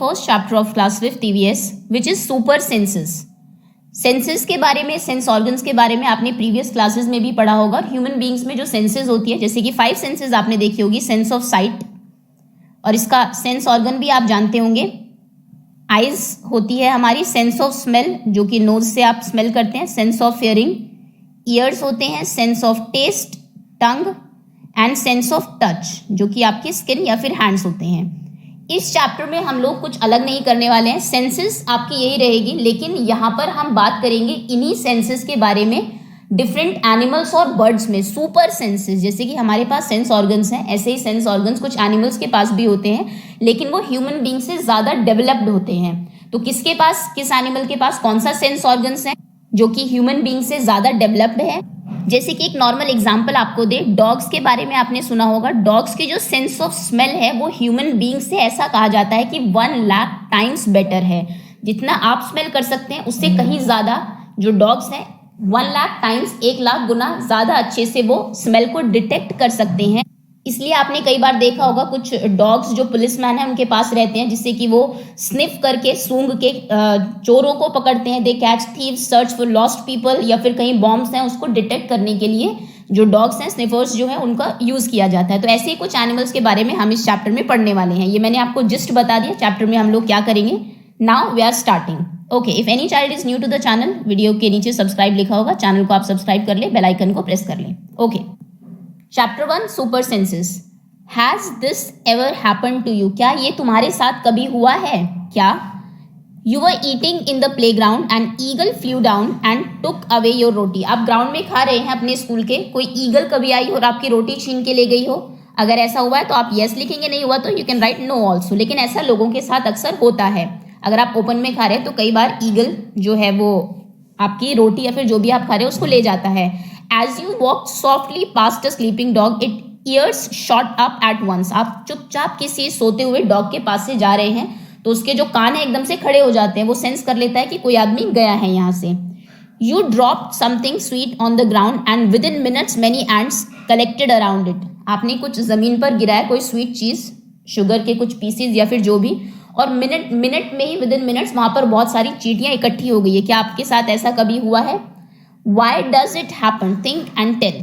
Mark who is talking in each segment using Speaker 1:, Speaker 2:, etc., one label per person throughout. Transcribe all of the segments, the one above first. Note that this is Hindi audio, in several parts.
Speaker 1: First chapter of class 5th EVS which is super senses. Senses के बारे में, सेंस ऑर्गन्स के बारे में आपने प्रीवियस क्लासेस में भी पढ़ा होगा। ह्यूमन बींग्स में जो सेंसेस होती है, जैसे कि 5 सेंसेस आपने देखी होगी, सेंस ऑफ साइट, और इसका सेंस ऑर्गन भी आप जानते होंगे। आइज होती है हमारी, सेंस ऑफ स्मेल जो कि नोज से आप स्मेल करते हैं, सेंस ऑफ हियरिंग। ईयर्स होते हैं sense of taste, tongue and sense of touch जो कि आपकी स्किन या फिर हैंड्स होते हैं। इस चैप्टर में हम लोग कुछ अलग नहीं करने वाले हैं, सेंसेस आपकी यही रहेगी, लेकिन यहाँ पर हम बात करेंगे इन्हीं सेंसेस के बारे में डिफरेंट एनिमल्स और बर्ड्स में। सुपर सेंसेस, जैसे कि हमारे पास सेंस ऑर्गन्स हैं, ऐसे ही सेंस ऑर्गन्स कुछ एनिमल्स के पास भी होते हैं, लेकिन वो ह्यूमन बींग से ज़्यादा डेवलप्ड होते हैं। तो किसके पास, किस एनिमल के पास कौन सा सेंस ऑर्गन्स है जो कि ह्यूमन बींग से ज़्यादा डेवलप्ड है? जैसे कि एक नॉर्मल एग्जांपल आपको दे, डॉग्स के बारे में आपने सुना होगा। डॉग्स की जो सेंस ऑफ स्मेल है वो ह्यूमन बींग से ऐसा कहा जाता है कि 1 लाख टाइम्स बेटर है। जितना आप स्मेल कर सकते हैं उससे कहीं ज़्यादा जो डॉग्स हैं 1 लाख टाइम्स, 1 लाख गुना ज़्यादा अच्छे से वो स्मेल को डिटेक्ट कर सकते हैं। इसलिए आपने कई बार देखा होगा कुछ डॉग्स जो पुलिसमैन है उनके पास रहते हैं, जिससे कि वो स्निफ करके, सूंघ के चोरों को पकड़ते हैं। They catch thieves, search for lost people, या फिर कहीं बॉम्ब्स हैं उसको डिटेक्ट करने के लिए जो डॉग्स हैं, स्निफर्स जो है, उनका यूज़ किया जाता है। तो ऐसे ही कुछ एनिमल्स के बारे में हम इस चैप्टर में पढ़ने वाले हैं। ये मैंने आपको जस्ट बता दिया चैप्टर में हम लोग क्या करेंगे। Now we are starting. Okay, if any child is new to the channel, video के नीचे सब्सक्राइब लिखा होगा, चैनल को आप सब्सक्राइब कर ले, बेल आइकन को प्रेस कर लें। Okay, chapter 1 super senses. Has this ever happen to you? क्या ये तुम्हारे साथ कभी हुआ है क्या? You were eating in the playground and eagle flew down and took away your roti. आप ग्राउंड में खा रहे हैं अपने स्कूल के, कोई ईगल कभी आई और आपकी रोटी छीन के ले गई हो? अगर ऐसा हुआ है तो आप यस लिखेंगे, नहीं हुआ तो you can write no also. लेकिन ऐसा लोगों के साथ अक्सर होता है। अगर आप ओपन में खा रहे हैं तो कई बार ईगल जो है वो आपकी रोटी या फिर जो भी आप खा रहे हैं उसको ले जाता है। As you walk softly past a sleeping dog, it ears shot up at once. आप चुपचाप किसी सोते हुए डॉग के पास से जा रहे हैं तो उसके जो कान है एकदम से खड़े हो जाते हैं, वो सेंस कर लेता है कि कोई आदमी गया है यहाँ से। You drop something sweet on the ground and with in minutes many ends collected around it. आपने कुछ जमीन पर गिराया कोई स्वीट चीज, शुगर के कुछ पीसेज या फिर जो भी, और मिनट में ही, विद इन मिनट्स वहां पर बहुत सारी चींटियां इकट्ठी हो गई है। क्या आपके साथ ऐसा कभी हुआ है? Why does it happen? Think and tell.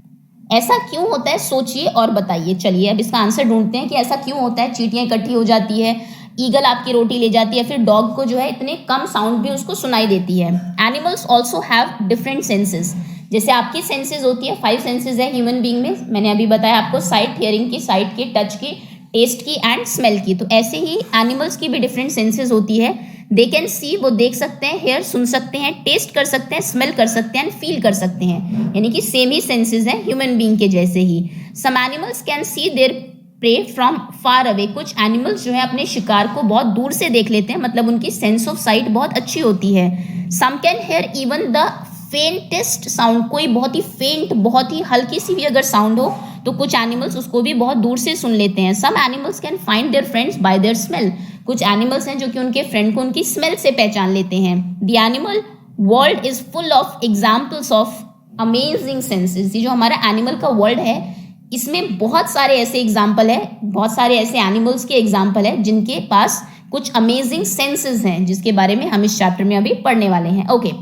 Speaker 1: ऐसा क्यों होता है, सोचिए और बताइए। चलिए अब इसका आंसर ढूंढते हैं कि ऐसा क्यों होता है। चींटियां इकट्ठी हो जाती है, ईगल आपकी रोटी ले जाती है, फिर डॉग को जो है इतने कम साउंड भी उसको सुनाई देती है। Animals also have different senses. जैसे आपकी सेंसेस होती है, 5 सेंसेस है ह्यूमन बींग में, मैंने अभी बताया आपको, साइट, हियरिंग की, साइट की, टच की, टेस्ट की एंड स्मेल की। तो ऐसे ही एनिमल्स की भी डिफरेंट सेंसेस होती है। दे कैन सी, वो देख सकते हैं, हेयर सुन सकते हैं, टेस्ट कर सकते हैं, स्मेल कर सकते हैं एंड फील कर सकते हैं, यानी कि सेम ही सेंसेस हैं ह्यूमन बींग के जैसे ही। Some animals can see their prey from far away. कुछ एनिमल्स जो है अपने शिकार को बहुत दूर से देख लेते हैं, मतलब उनकी सेंस ऑफ साइट बहुत अच्छी होती है। Some can hear even the faintest sound. कोई बहुत ही फेंट, बहुत ही हल्की सी भी अगर साउंड हो तो कुछ एनिमल्स उसको भी बहुत दूर से सुन लेते हैं। Some animals can find their friends by their smell. कुछ एनिमल्स हैं जो कि उनके फ्रेंड को उनकी स्मेल से पहचान लेते हैं। The animal world is full of examples of amazing senses. ये जो हमारा एनिमल का वर्ल्ड है इसमें बहुत सारे ऐसे एग्जाम्पल है, बहुत सारे ऐसे एनिमल्स के एग्जाम्पल है जिनके पास कुछ अमेजिंग सेंसेस हैं, जिसके बारे में हम इस चैप्टर में अभी पढ़ने वाले हैं। Okay,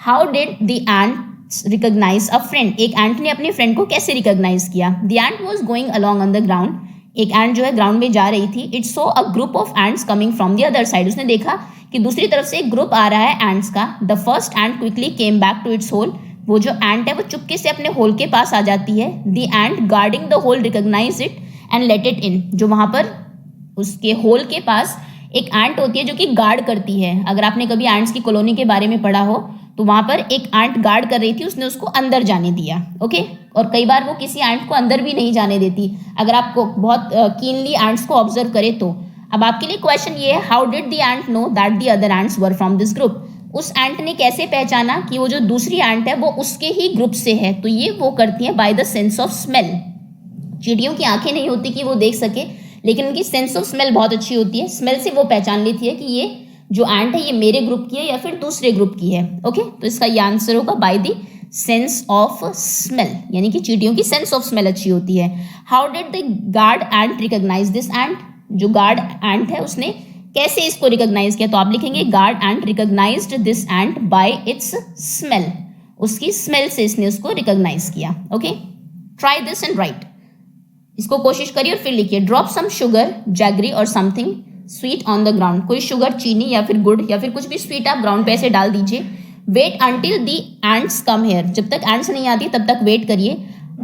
Speaker 1: how did the ant recognise a friend? एक एंट ने अपने फ्रेंड को कैसे रिकॉग्नाइज किया? The ant was going along on the ground. एक एंट जो है ग्राउंड में जा रही थी। It saw a group of ants coming from the other side. उसने देखा कि दूसरी तरफ से एक ग्रुप आ रहा है एंट्स का। The first ant quickly came back to its hole. वो जो एंट है वो चुपके से अपने होल के पास आ जाती है। The ant guarding the hole recognise it and let it in. जो वहां पर उसके होल के पास एक एंट होती है जो कि गार्ड करती है। अगर आपने कभी एंट्स की कॉलोनी के बारे में पढ़ा हो तो वहां पर एक एंट गार्ड कर रही थी, उसने उसको अंदर जाने दिया। ओके, और कई बार वो किसी एंट को अंदर भी नहीं जाने देती, अगर आपको बहुत कीनली एंट्स को ऑब्जर्व करे तो। अब आपके लिए क्वेश्चन ये है, how did the ant know that the other ants were from this group? उस एंट ने कैसे पहचाना कि वो जो दूसरी एंट है वो उसके ही ग्रुप से है? तो ये वो करती है by the sense of smell. चींटियों की आंखें नहीं होती कि वो देख सके, लेकिन उनकी सेंस ऑफ स्मेल बहुत अच्छी होती है। स्मेल से वो पहचान लेती है कि ये जो एंट है ये मेरे ग्रुप की है या फिर दूसरे ग्रुप की है। ओके, तो इसका ये आंसर होगा by the sense of smell, यानी कि चींटियों की सेंस ऑफ स्मेल अच्छी होती है। How did the guard ant recognize this ant? जो गार्ड एंट है उसने कैसे इसको रिकॉग्नाइज किया, तो आप लिखेंगे guard ant recognised this ant by its smell, उसकी स्मेल से इसने उसको रिकॉग्नाइज किया। Okay, try this and write, इसको कोशिश करिए और फिर लिखिए ड्रॉप सम शुगर जैगरी और something sweet on the ground, कोई शुगर चीनी या फिर गुड़ या फिर कुछ भी स्वीट आप ग्राउंड पे ऐसे डाल दीजिए। Wait until the ants come here, जब तक एंट्स नहीं आती तब तक वेट करिए।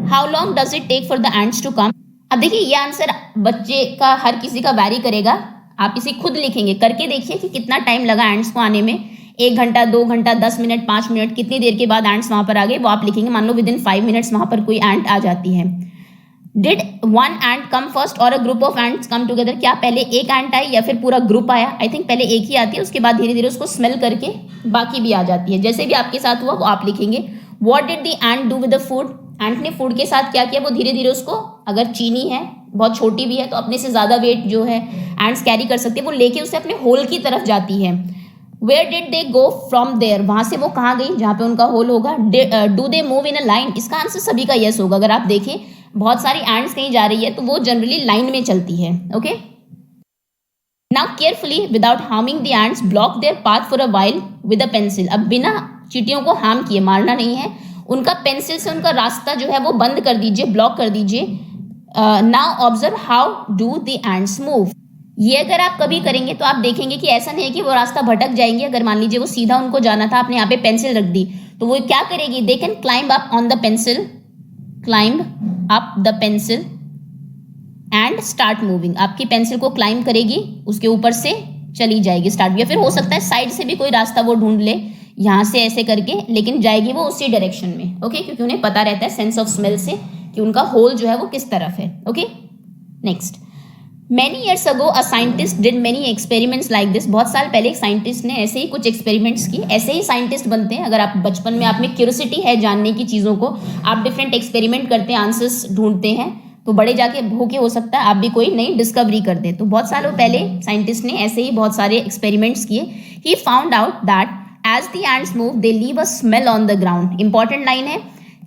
Speaker 1: How long does it take for the ants to come, अब देखिए ये आंसर बच्चे का हर किसी का वैरी करेगा, आप इसे खुद लिखेंगे, करके देखिए कि कितना टाइम लगा एंट्स को आने में, 1 घंटा 2 घंटा 10 मिनट 5 मिनट, कितनी देर के बाद एंट्स वहां पर आ गए वो आप लिखेंगे। मान लो विद इन 5 मिनट्स वहां पर कोई एंट आ जाती है। Did one ant come first or a group of ants come together, क्या पहले एक एंट आई या फिर पूरा ग्रुप आया, आई थिंक पहले एक ही आती है, उसके बाद धीरे धीरे उसको स्मेल करके बाकी भी आ जाती है, जैसे भी आपके साथ हुआ वो आप लिखेंगे। What did the ant do with the food, ant ने फूड के साथ क्या किया, वो धीरे धीरे उसको, अगर चीनी है बहुत छोटी भी है तो अपने से ज्यादा वेट जो है एंट्स कैरी कर सकते हैं, वो लेके उसे अपने होल की तरफ जाती है। Where did they go from there, वहां से वो कहाँ गई जहाँ पे उनका होल होगा। Do they move in a line, इसका आंसर सभी का यस होगा। अगर आप देखें बहुत सारी एंट्स कहीं जा रही है तो वो जनरली लाइन में चलती है। Okay, now carefully without harming the ants block their path for a while with a pencil, अब बिना चींटियों को हार्म किए, मारना नहीं है, उनका पेंसिल से उनका रास्ता जो है वो बंद कर दीजिए, ब्लॉक कर दीजिए। Now observe how do the ants move, ये अगर आप कभी करेंगे तो आप देखेंगे कि ऐसा नहीं है कि वो रास्ता भटक जाएंगे। अगर मान लीजिए वो सीधा उनको जाना था, आपने यहाँ पे पेंसिल रख दी, तो वो क्या करेगी, they can climb up on the pencil, climb up the pencil and start moving, आपकी पेंसिल को क्लाइंब करेगी, उसके ऊपर से चली जाएगी स्टार्ट, या फिर हो सकता है साइड से भी कोई रास्ता वो ढूंढ ले, यहाँ से ऐसे करके, लेकिन जाएगी वो उसी डायरेक्शन में। ओके, क्योंकि उन्हें पता रहता है सेंस ऑफ स्मेल से कि उनका होल जो है वो किस तरफ है। Okay, next, Many years ago, a scientist did many experiments like this. बहुत साल पहले एक साइंटिस्ट ने ऐसे ही कुछ एक्सपेरिमेंट्स किए, ऐसे ही साइंटिस्ट बनते हैं। अगर आप बचपन में आप में क्यूरियोसिटी है जानने की चीज़ों को, आप डिफरेंट एक्सपेरिमेंट करते हैं, आंसर्स ढूंढते हैं, तो बड़े जाके होके हो सकता है आप भी कोई नई डिस्कवरी कर दें। तो बहुत सालों पहले साइंटिस्ट ने ऐसे ही बहुत सारे एक्सपेरिमेंट्स किए। He found out that as the ants move, they leave a smell on the ground. Important line है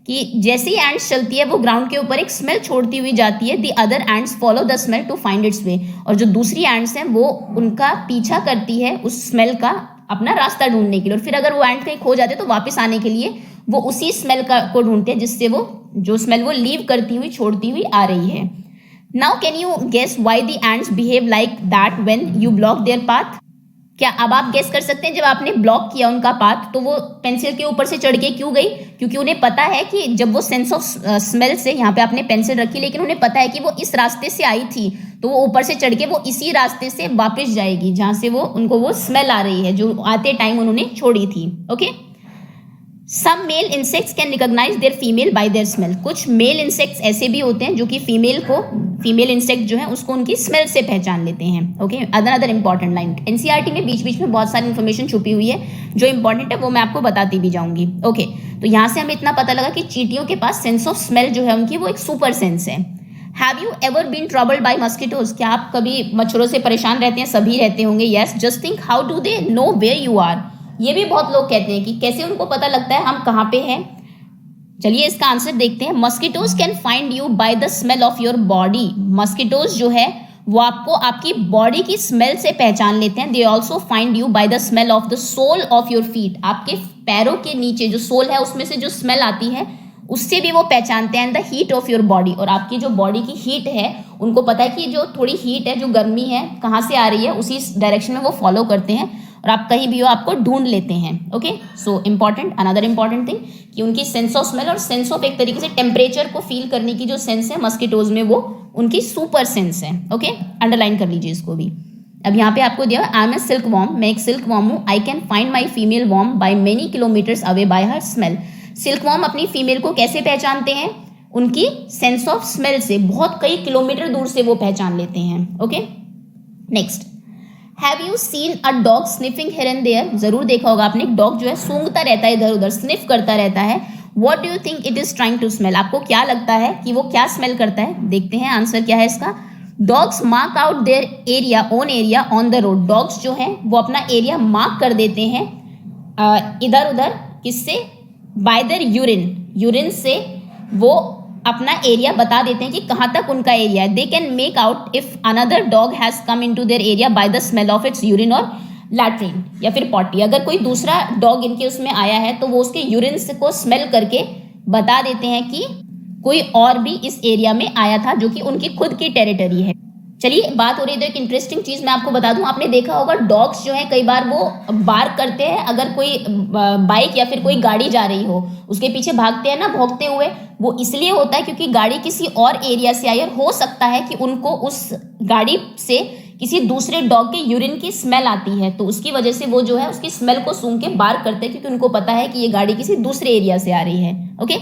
Speaker 1: कि जैसे ही एंट्स चलती है वो ग्राउंड के ऊपर एक स्मेल छोड़ती हुई जाती है। The other ants follow the smell to find its way, और जो दूसरी एंट्स हैं वो उनका पीछा करती है उस स्मेल का अपना रास्ता ढूंढने के लिए, और फिर अगर वो एंट कहीं खो जाते तो वापस आने के लिए वो उसी स्मेल को ढूंढते हैं जिससे वो जो स्मेल वो लीव करती हुई छोड़ती हुई आ रही है। Now can you guess why the ants behave like that when you block their path, क्या अब आप गेस कर सकते हैं जब आपने ब्लॉक किया उनका पाथ तो वो पेंसिल के ऊपर से चढ़ के क्यों गई, क्योंकि उन्हें पता है कि जब वो सेंस ऑफ स्मेल से, यहाँ पे आपने पेंसिल रखी लेकिन उन्हें पता है कि वो इस रास्ते से आई थी, तो वो ऊपर से चढ़ के वो इसी रास्ते से वापस जाएगी जहां से वो उनको वो स्मेल आ रही है जो आते टाइम उन्होंने छोड़ी थी। Okay, some male insects can recognise their female by their smell, कुछ मेल इंसेक्ट्स ऐसे भी होते हैं जो कि फीमेल इंसेक्ट जो है उसको उनकी स्मेल से पहचान लेते हैं। Okay, other important line, NCERT में बीच बीच में बहुत सारी इन्फॉर्मेशन छुपी हुई है, जो इंपॉर्टेंट है वो मैं आपको बताती भी जाऊंगी। ओके, तो यहाँ से हमें इतना पता लगा कि चींटियों के पास सेंस ऑफ स्मेल जो है उनकी वो एक सुपर सेंस है। Have you ever been troubled by mosquitoes, क्या आप कभी मच्छरों से परेशान रहते हैं, सभी रहते होंगे। Yes, just think how do they know where you are, ये भी बहुत लोग कहते हैं कि कैसे उनको पता लगता है हम कहाँ पे हैं। चलिए इसका आंसर देखते हैं। Mosquitoes can find you by the smell of your body, mosquitoes जो है वो आपको आपकी बॉडी की स्मेल से पहचान लेते हैं। They also find you by the smell of the sole of your feet, आपके पैरों के नीचे जो सोल है उसमें से जो स्मेल आती है उससे भी वो पहचानते हैं। The heat of your body, और आपकी जो बॉडी की हीट है उनको पता है कि जो थोड़ी हीट है, जो गर्मी है कहाँ से आ रही है, उसी डायरेक्शन में वो फॉलो करते हैं और आप कहीं भी हो आपको ढूंढ लेते हैं। Okay, so important, another important thing कि उनकी सेंस ऑफ स्मेल और सेंस ऑफ एक तरीके से टेम्परेचर को फील करने की जो सेंस है मस्किटोज में, वो उनकी सुपर सेंस है। ओके, अंडरलाइन कर लीजिए इसको भी। अब यहाँ पे आपको दिया I am a silkworm, मैं एक सिल्क वॉर्म हूँ। I can find my female worm by many kilometres away by her smell, silkworm अपनी फीमेल को कैसे पहचानते हैं, उनकी सेंस ऑफ स्मेल से, बहुत कई किलोमीटर दूर से वो पहचान लेते हैं। Okay, next, have you seen a dog sniffing here and there, जरूर देखा होगा आपने, एक डॉग जो है सूंघता रहता है इधर उधर, स्निफ करता रहता है। What do you think it is trying to smell, आपको क्या लगता है कि वो क्या स्मेल करता है, देखते हैं आंसर क्या है इसका। Dogs mark out their area on the road, dogs जो है वो अपना एरिया मार्क कर देते हैं इधर उधर, किससे, बाय देयर यूरिन, यूरिन से वो अपना एरिया बता देते हैं कि कहाँ तक उनका एरिया है. They can make out if another dog has come into their area bye the smell of its urine और लैट्रिन या फिर पॉटी. अगर कोई दूसरा डॉग इनके उसमें आया है तो वो उसके यूरिन को स्मेल करके बता देते हैं कि कोई और भी इस एरिया में आया था जो कि उनकी खुद की टेरिटरी है. चलिए बात हो रही है तो एक इंटरेस्टिंग चीज मैं आपको बता दूं. आपने देखा होगा डॉग्स जो है कई बार वो बार्क करते हैं अगर कोई बाइक या फिर कोई गाड़ी जा रही हो, उसके पीछे भागते हैं ना भौंकते हुए. वो इसलिए होता है क्योंकि गाड़ी किसी और एरिया से आई और हो सकता है कि उनको उस गाड़ी से किसी दूसरे डॉग के यूरिन की स्मेल आती है, तो उसकी वजह से वो जो है उसकी स्मेल को सूंघ के बार्क करते हैं क्योंकि उनको पता है कि ये गाड़ी किसी दूसरे एरिया से आ रही है. ओके,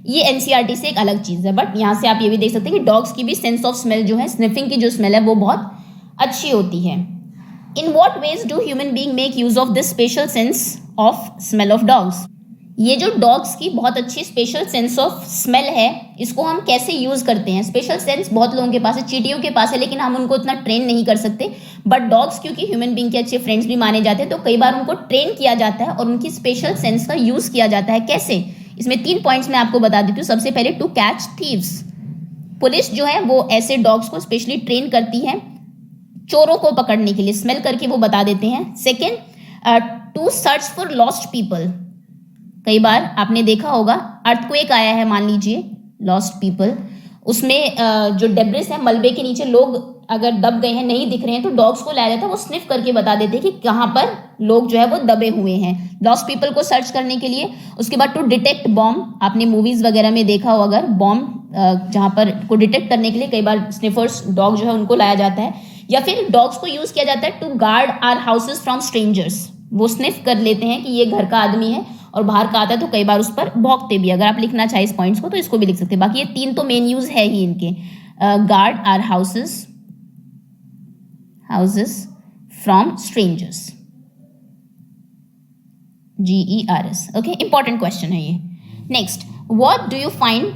Speaker 1: ये एनसीईआरटी से एक अलग चीज है. बट यहाँ से आप ये भी देख सकते हैं कि डॉग्स की भी सेंस ऑफ स्मेल जो है, स्निफिंग की जो स्मेल है वो बहुत अच्छी होती है. In what veg do human being make use of this special sense of smell of dogs. ये जो डॉग्स की बहुत अच्छी स्पेशल सेंस ऑफ स्मेल है, इसको हम कैसे यूज करते हैं. स्पेशल सेंस बहुत लोगों के पास है, चींटियों के पास है, लेकिन हम उनको इतना ट्रेन नहीं कर सकते. बट डॉग्स क्योंकि ह्यूमन बीइंग के अच्छे फ्रेंड्स भी माने जाते हैं, तो कई बार उनको ट्रेन किया जाता है और उनकी स्पेशल सेंस का यूज किया जाता है. कैसे, इसमें 3 पॉइंट्स मैं आपको बता देती हूँ. सबसे पहले टू कैच थीव्स. पुलिस जो है वो ऐसे डॉग्स को स्पेशली ट्रेन करती है चोरों को पकड़ने के लिए, स्मेल करके वो बता देते हैं. Second, to search for lost people. कई बार आपने देखा होगा अर्थक्वेक आया है, मान लीजिए लॉस्ट पीपल, उसमें जो डेब्रिस है मलबे के नीचे लोग अगर दब गए हैं, नहीं दिख रहे हैं, तो डॉग्स को लाया जाता है, वो स्निफ करके बता देते हैं कि कहाँ पर लोग जो है वो दबे हुए हैं, लॉस्ट पीपल को सर्च करने के लिए. उसके बाद टू डिटेक्ट बॉम्ब. आपने मूवीज वगैरह में देखा हो अगर बॉम्ब जहाँ पर को डिटेक्ट करने के लिए कई बार स्निफर्स डॉग जो है उनको लाया जाता है. या फिर डॉग्स को यूज किया जाता है to guard our houses from strangers. वो स्निफ कर लेते हैं कि ये घर का आदमी है और बाहर का आता है, तो कई बार उस पर भौंकते भी. अगर आप लिखना चाहे इस पॉइंट्स को तो इसको भी लिख सकते हैं. बाकी ये 3 तो मेन यूज है ही इनके. Guard our houses from strangers, GERS. Okay, important question है ये. Next, what do you find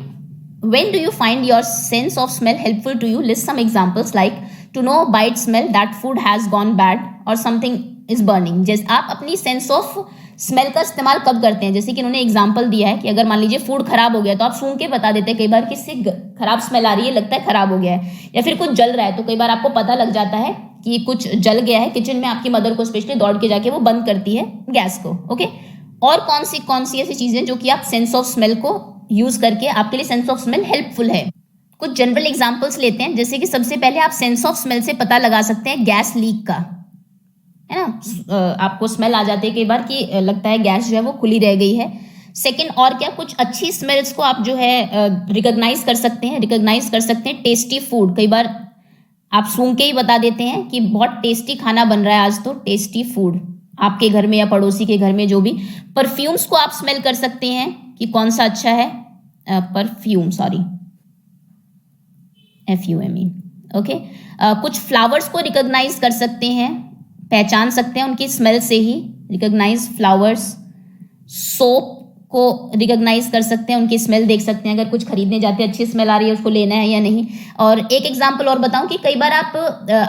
Speaker 1: when do you find your sense of smell helpful to you? List some examples like to know by its smell that food has gone bad or something is burning. जैसे आप अपनी सेंस ऑफ स्मेल का इस्तेमाल कब करते हैं, जैसे कि उन्होंने एग्जांपल दिया है कि अगर मान लीजिए फूड खराब हो गया तो आप सूंघ के बता देते हैं कई बार कि इससे खराब स्मेल आ रही है, लगता है खराब हो गया है. या फिर कुछ जल रहा है तो कई बार आपको पता लग जाता है कि कुछ जल गया है. किचन में आपकी मदर को स्पेशली दौड़ के जाके वो बंद करती है गैस को. ओके, और कौन सी ऐसी चीजें जो कि आप सेंस ऑफ स्मेल को यूज करके आपके लिए सेंस ऑफ स्मेल हेल्पफुल है. कुछ जनरल एग्जांपल्स लेते हैं. जैसे कि सबसे पहले आप सेंस ऑफ स्मेल से पता लगा सकते हैं गैस लीक का, है ना. आपको स्मेल आ जाती है कई बार कि लगता है गैस जो है वो खुली रह गई है. सेकंड, और क्या, कुछ अच्छी स्मेल्स को आप जो है रिकॉग्नाइज कर सकते हैं. टेस्टी फूड, कई बार आप सूंघ के ही बता देते हैं कि बहुत टेस्टी खाना बन रहा है आज, तो टेस्टी फूड आपके घर में या पड़ोसी के घर में जो भी. परफ्यूम्स को आप स्मेल कर सकते हैं कि कौन सा अच्छा है. Perfume, sorry, FUME. ओके, कुछ फ्लावर्स को रिकॉग्नाइज कर सकते हैं, पहचान सकते हैं उनकी स्मेल से ही. Recognize flowers. सोप को रिकॉग्नाइज कर सकते हैं, उनकी स्मेल देख सकते हैं. अगर कुछ खरीदने जाते हैं, अच्छी स्मेल आ रही है, उसको लेना है या नहीं. और एक एग्जांपल और बताऊं कि कई बार आप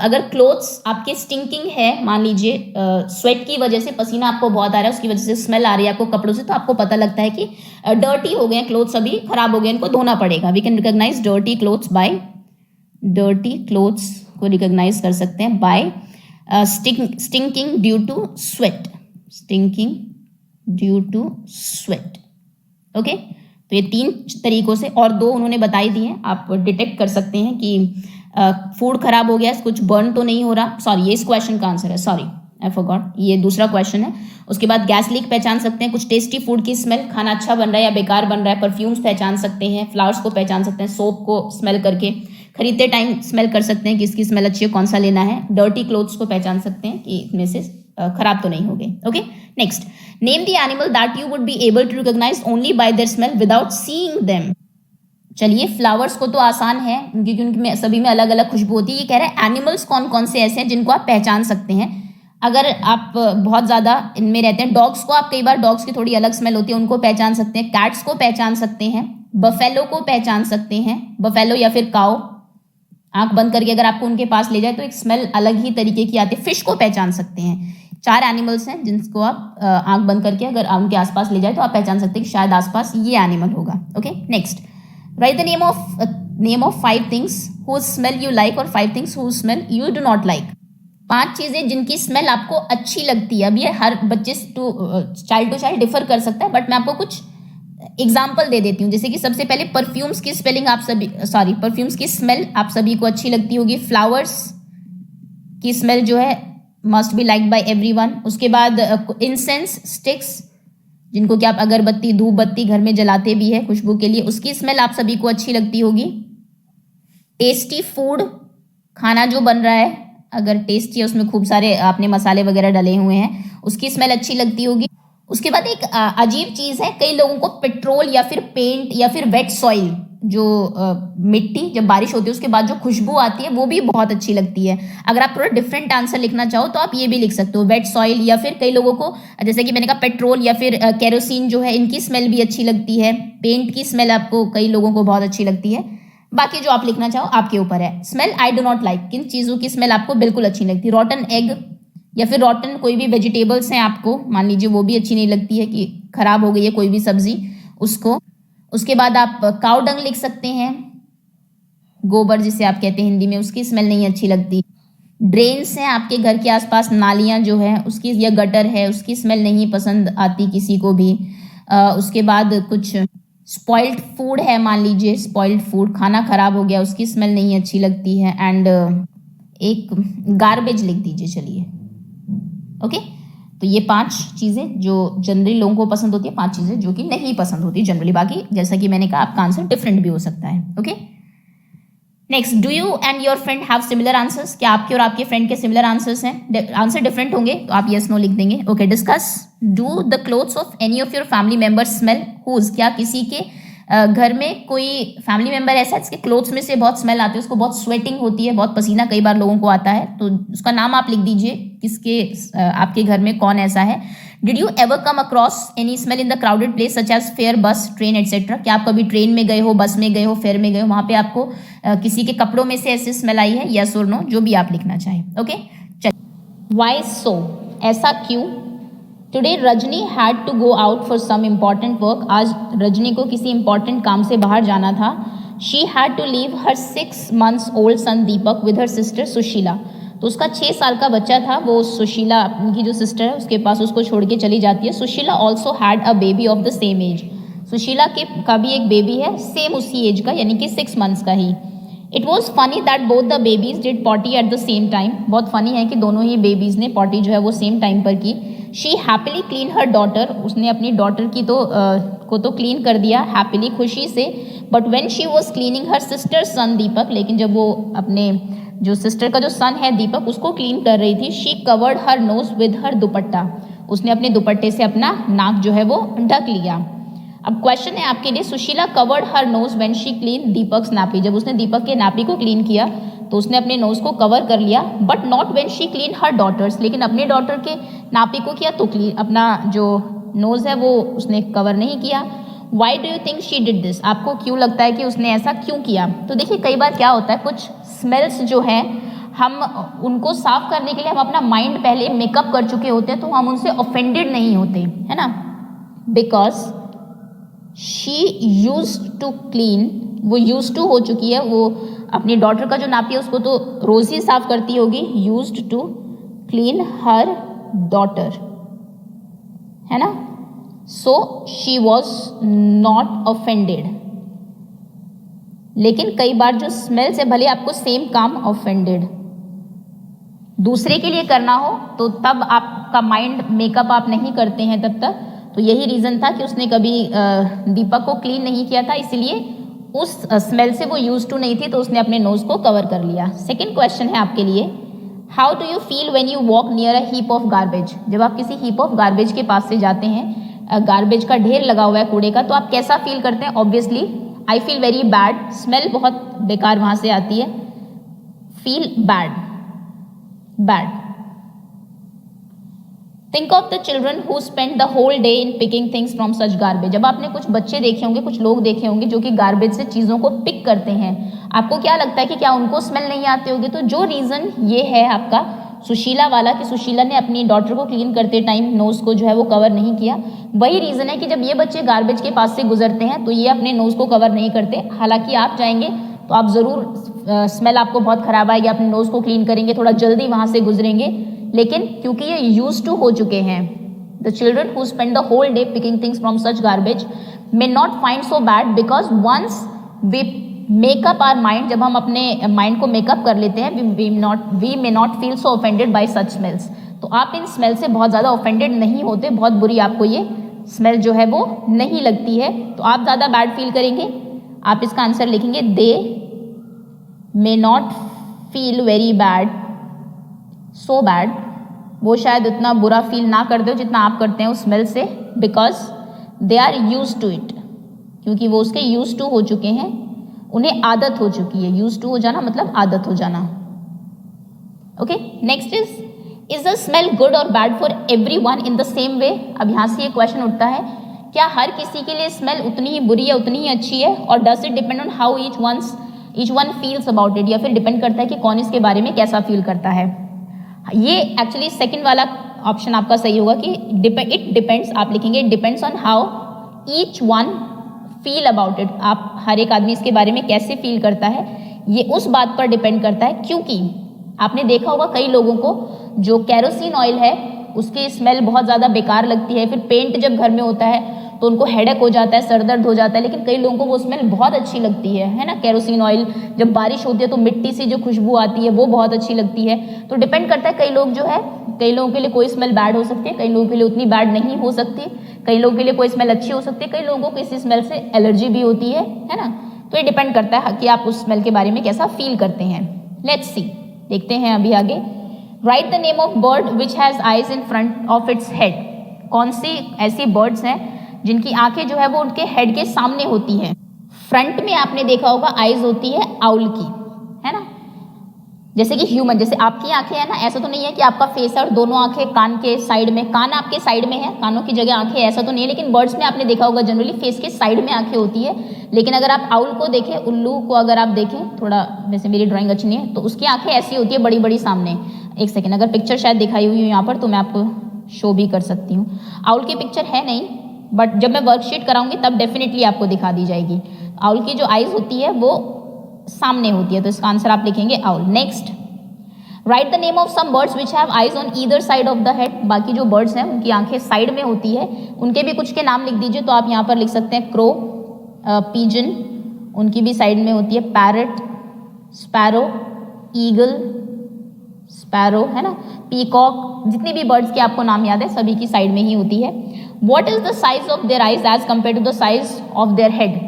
Speaker 1: अगर क्लोथ्स आपके स्टिंकिंग है, मान लीजिए स्वेट की वजह से पसीना आपको बहुत आ रहा है, उसकी वजह से स्मेल आ रही है आपको कपड़ों से, तो आपको पता लगता है कि डर्टी हो गए क्लोथ्स, अभी खराब हो गए, इनको धोना पड़ेगा. We can recognise dirty clothes by, dirty clothes को रिकॉग्नाइज कर सकते हैं by stinking due to sweat. Stinking due to sweat. Okay, तो ये 3 तरीकों से, और 2 उन्होंने बताई दी हैं, आप डिटेक्ट कर सकते हैं कि फूड खराब हो गया, कुछ बर्न तो नहीं हो रहा. सॉरी, ये इस क्वेश्चन का आंसर है, सॉरी आई फॉरगॉट, ये दूसरा क्वेश्चन है. उसके बाद गैस लीक पहचान सकते हैं, कुछ टेस्टी फूड की स्मेल, खाना अच्छा बन रहा है या बेकार बन रहा है. परफ्यूम्स पहचान सकते हैं, फ्लावर्स को पहचान सकते हैं, सोप को स्मेल करके, खरीदते टाइम स्मेल कर सकते हैं कि इसकी स्मेल अच्छी है, कौन सा लेना है. डर्टी क्लोथ्स को पहचान सकते हैं कि इसमें से खराब तो नहीं हो गए. Okay, next, name the animal that you would be able to recognise only by their smell without seeing them. चलिए, फ्लावर्स को तो आसान है क्योंकि उनमें सभी में अलग अलग खुशबू होती है. ये कह रहे हैं एनिमल्स कौन कौन से ऐसे हैं जिनको आप पहचान सकते हैं. अगर आप बहुत ज़्यादा इनमें रहते हैं, डॉग्स को आप कई बार, डॉग्स की थोड़ी अलग स्मेल होती है, उनको पहचान सकते हैं. कैट्स को पहचान सकते हैं. बफेलो को पहचान सकते हैं, बफेलो या फिर काओ. आंख बंद करके अगर आपको उनके पास ले जाए तो एक स्मेल अलग ही तरीके की आती है. फिश को पहचान सकते हैं. 4 एनिमल्स हैं जिनको आप आंख बंद करके अगर उनके आसपास ले जाए तो आप पहचान सकते हैं कि शायद आसपास ये एनिमल होगा. Okay, next, write the name of 5 things whose smell you like और 5 things whose smell you do not like. 5 चीजें जिनकी स्मेल आपको अच्छी लगती है. अब ये हर बच्चे टू चाइल्ड डिफर कर सकता है, बट मैं आपको कुछ एग्जाम्पल दे देती हूँ. जैसे कि सबसे पहले परफ्यूम्स की स्मेल आप सभी को अच्छी लगती होगी. फ्लावर्स की स्मेल जो है must be liked by everyone. उसके बाद इंसेंस स्टिक्स, जिनको कि आप अगरबत्ती धूप बत्ती घर में जलाते भी है खुशबू के लिए, उसकी स्मेल आप सभी को अच्छी लगती होगी. टेस्टी फूड, खाना जो बन रहा है अगर टेस्टी है, उसमें खूब सारे आपने मसाले वगैरह डले हुए हैं, उसकी स्मेल अच्छी लगती होगी. उसके बाद एक अजीब चीज है, कई लोगों को पेट्रोल या फिर पेंट या फिर वेट सॉइल, जो मिट्टी जब बारिश होती है उसके बाद जो खुशबू आती है वो भी बहुत अच्छी लगती है. अगर आप थोड़ा डिफरेंट आंसर लिखना चाहो तो आप ये भी लिख सकते हो, वेट सॉइल, या फिर कई लोगों को जैसे कि मैंने कहा पेट्रोल या फिर केरोसिन जो है, इनकी स्मेल भी अच्छी लगती है. पेंट की स्मेल आपको कई लोगों को बहुत अच्छी लगती है. बाकी जो आप लिखना चाहो आपके ऊपर है. Smell I do not like, किन चीज़ों की स्मेल आपको बिल्कुल अच्छी लगती है. रॉटन एग या फिर रॉटन कोई भी वेजिटेबल्स हैं आपको, मान लीजिए वो भी अच्छी नहीं लगती है कि खराब हो गई है कोई भी सब्जी उसको. उसके बाद आप काउ डंग लिख सकते हैं, गोबर जिसे आप कहते हैं हिंदी में, उसकी स्मेल नहीं अच्छी लगती. ड्रेन्स हैं आपके घर के आसपास, नालियाँ जो है उसकी, या गटर है, उसकी स्मेल नहीं पसंद आती किसी को भी. उसके बाद कुछ स्पॉइल्ड फूड है, मान लीजिए स्पॉइल्ड फूड, खाना खराब हो गया, उसकी स्मेल नहीं अच्छी लगती है. एंड एक गार्बेज लिख दीजिए चलिए. ओके, तो ये 5 चीज़ें जो जनरली लोगों को पसंद होती है, 5 चीज़ें जो कि नहीं पसंद होती जनरली. बाकी जैसा कि मैंने कहा आपका आंसर डिफरेंट भी हो सकता है. Okay, next, do you and your friend have similar answers. क्या आपके और आपके फ्रेंड के सिमिलर आंसर्स हैं? आंसर डिफरेंट होंगे तो आप यस नो लिख देंगे. Okay, discuss, do the clothes of any of your family members smell whose. क्या किसी के घर में कोई फैमिली मेंबर ऐसा है जिसके क्लोथ्स में से बहुत स्मेल आती है, उसको बहुत स्वेटिंग होती है, बहुत पसीना कई बार लोगों को आता है, तो उसका नाम आप लिख दीजिए, किसके आपके घर में कौन ऐसा है. Did you ever come across any smell in the crowded place such as fair, bus, train etcetera. क्या आप कभी ट्रेन में गए हो, बस में गए हो, फेयर में गए हो, वहां पे आपको किसी के कपड़ों में से ऐसी स्मेल आई है? यस और नो, जो भी आप लिखना चाहें. ओके, चलिए. वाई सो, ऐसा क्यों. Today Rajni had to go out for some important work. आज रजनी को किसी इंपॉर्टेंट काम से बाहर जाना था. She had to leave her 6 months old son Deepak with her sister Sushila. तो उसका 6 साल का बच्चा था, वो सुशीला उनकी जो सिस्टर है उसके पास उसको छोड़ के चली जाती है. Sushila also had a baby of the same age. Sushila का भी एक बेबी है सेम उसी एज का, यानी कि 6 months का ही. It was funny that both the babies did potty at the same time. बहुत फनी है कि दोनों ही बेबीज ने पॉटी जो है वो सेम टाइम पर की. She happily clean her daughter. उसने अपनी डॉटर की को क्लीन कर दिया हैप्पीली, खुशी से. But when she was cleaning her sister son Deepak, लेकिन जब वो अपने जो सिस्टर का जो सन है दीपक उसको क्लीन कर रही थी, she covered her knows with her दुपट्टा. उसने अपने दुपट्टे से अपना नाक जो है वो ढक लिया. अब क्वेश्चन है आपके लिए, Sushila covered her nose when she clean Deepak's nappy. जब उसने दीपक के नापी को क्लीन किया तो उसने अपने नोज को कवर कर लिया. But not when she clean her daughters. लेकिन अपने डॉटर के नापी को किया तो क्लीन अपना जो नोज है वो उसने कवर नहीं किया. Why do you think she did this. आपको क्यों लगता है कि उसने ऐसा क्यों किया. तो देखिए कई बार क्या होता है, कुछ स्मेल्स जो हैं हम उनको साफ करने के लिए हम अपना माइंड पहले मेकअप कर चुके होते हैं, तो हम उनसे ऑफेंडेड नहीं होते, है ना. Because she used to clean, वो यूज टू हो चुकी है, वो अपनी डॉटर का जो नापी है उसको तो रोज ही साफ करती होगी. Used to clean her daughter, है ना. So she was not offended. लेकिन कई बार जो स्मेल से भले आपको सेम काम ऑफेंडेड दूसरे के लिए करना हो तो तब आपका माइंड मेकअप आप नहीं करते हैं तब तक. तो यही रीज़न था कि उसने कभी दीपक को क्लीन नहीं किया था, इसलिए उस स्मेल से वो यूज टू नहीं थी, तो उसने अपने नोज को कवर कर लिया. सेकेंड क्वेश्चन है आपके लिए, how do you feel when you walk near a heap of garbage. जब आप किसी हीप ऑफ गार्बेज के पास से जाते हैं, गार्बेज का ढेर लगा हुआ है कूड़े का, तो आप कैसा फील करते हैं. Obviously I feel very bad. Smell बहुत बेकार वहाँ से आती है. Feel bad. Think of the children who spend the whole day in picking things from such garbage. जब आपने कुछ बच्चे देखे होंगे, कुछ लोग देखे होंगे जो कि गार्बेज से चीज़ों को पिक करते हैं, आपको क्या लगता है कि क्या उनको स्मेल नहीं आती होगी. तो जो रीज़न ये है आपका, सुशीला वाला कि सुशीला ने अपनी डॉटर को क्लीन करते टाइम नोज़ को जो है वो कवर नहीं किया, वही रीज़न है कि जब ये बच्चे गार्बेज के पास से गुजरते हैं तो ये अपने नोज़ को कवर नहीं करते। हालांकि आप जाएंगे तो आप ज़रूर स्मेल आपको बहुत ख़राब आएगी, अपने नोज़ को क्लीन करेंगे, थोड़ा जल्दी वहाँ से गुजरेंगे, लेकिन क्योंकि ये यूज टू हो चुके हैं, the children who spend the whole day picking things from such garbage may not find so bad because once we make up our mind, जब हम अपने माइंड को मेकअप कर लेते हैं, we may not feel so offended by such smells. तो आप इन स्मेल से बहुत ज़्यादा ऑफेंडेड नहीं होते, बहुत बुरी आपको ये स्मेल जो है वो नहीं लगती है, तो आप ज़्यादा बैड फील करेंगे। आप इसका आंसर लिखेंगे they may not feel very bad, so bad, वो शायद उतना बुरा फील ना करते हो जितना आप करते हैं उस स्मेल से, because they are use to it, क्योंकि वो उसके यूज टू हो चुके हैं, उन्हें आदत हो चुकी है। यूज टू हो जाना मतलब आदत हो जाना। Okay, next is the smell good और bad for everyone in the same way. अब यहाँ से ये क्वेश्चन उठता है, क्या हर किसी के लिए स्मेल उतनी ही बुरी या उतनी ही अच्छी है, और does it depend on how each one feels about it, या फिर डिपेंड करता है कि कौन इसके बारे में कैसा फील करता है। ये एक्चुअली सेकंड वाला ऑप्शन आपका सही होगा कि इट डिपेंड्स, आप लिखेंगे it depends on how each one feel about it. आप हर एक आदमी इसके बारे में कैसे फील करता है ये उस बात पर डिपेंड करता है, क्योंकि आपने देखा होगा कई लोगों को जो केरोसिन ऑयल है उसकी स्मेल बहुत ज़्यादा बेकार लगती है, फिर पेंट जब घर में होता है तो उनको हेडेक हो जाता है, सर दर्द हो जाता है, लेकिन कई लोगों को वो स्मेल बहुत अच्छी लगती है ना। केरोसिन ऑयल जब बारिश होती है तो मिट्टी से जो खुशबू आती है वो बहुत अच्छी लगती है। तो डिपेंड करता है, कई लोग जो है, कई लोगों के लिए कोई स्मेल बैड हो सकती है, कई लोगों के लिए उतनी बैड नहीं हो सकती, कई लोगों के लिए कोई स्मेल अच्छी हो सकती है, कई लोगों को किसी स्मेल से एलर्जी भी होती है ना। तो ये डिपेंड करता है कि आप उस स्मेल के बारे में कैसा फील करते हैं। लेट्स सी, देखते हैं अभी आगे। Right the name of bird which has eyes in front of its head. कौन सी ऐसी बर्ड्स हैं जिनकी आंखें जो है वो उनके हेड के सामने होती हैं। फ्रंट में आपने देखा होगा आइज होती है आउल की, है ना, जैसे कि ह्यूमन, जैसे आपकी आंखें है ना, ऐसा तो नहीं है कि आपका फेस है और दोनों आंखें कान के साइड में, कान आपके साइड में है, कानों की जगह आंखें, ऐसा तो नहीं है। लेकिन बर्ड्स में आपने देखा होगा जनरली फेस के साइड में आंखें होती है। लेकिन अगर आप आउल को देखें, उल्लू को अगर आप देखें, थोड़ा वैसे मेरी ड्राइंग अच्छी नहीं है, तो उसकी आंखें ऐसी होती है बड़ी बड़ी सामने। एक सेकेंड, अगर पिक्चर शायद दिखाई हुई है यहाँ पर तो मैं आपको शो भी कर सकती हूँ। आउल की पिक्चर है नहीं, बट जब मैं वर्कशीट कराऊंगी तब डेफिनेटली आपको दिखा दी जाएगी। आउल की जो आइज होती है वो सामने होती है, तो इसका आंसर आप लिखेंगे owl. Next, write the name of some birds which have eyes on either side of the head. बाकी जो बर्ड्स हैं उनकी आंखें साइड में होती है, उनके भी कुछ के नाम लिख दीजिए। तो आप यहाँ पर लिख सकते हैं क्रो, पीजन, उनकी भी साइड में होती है, पैरट, स्पैरो, ईगल, स्पैरो, है ना, पीकॉक, जितनी भी बर्ड्स के आपको नाम याद है सभी की साइड में ही होती है। What is the size of their eyes as compare to the size of their head.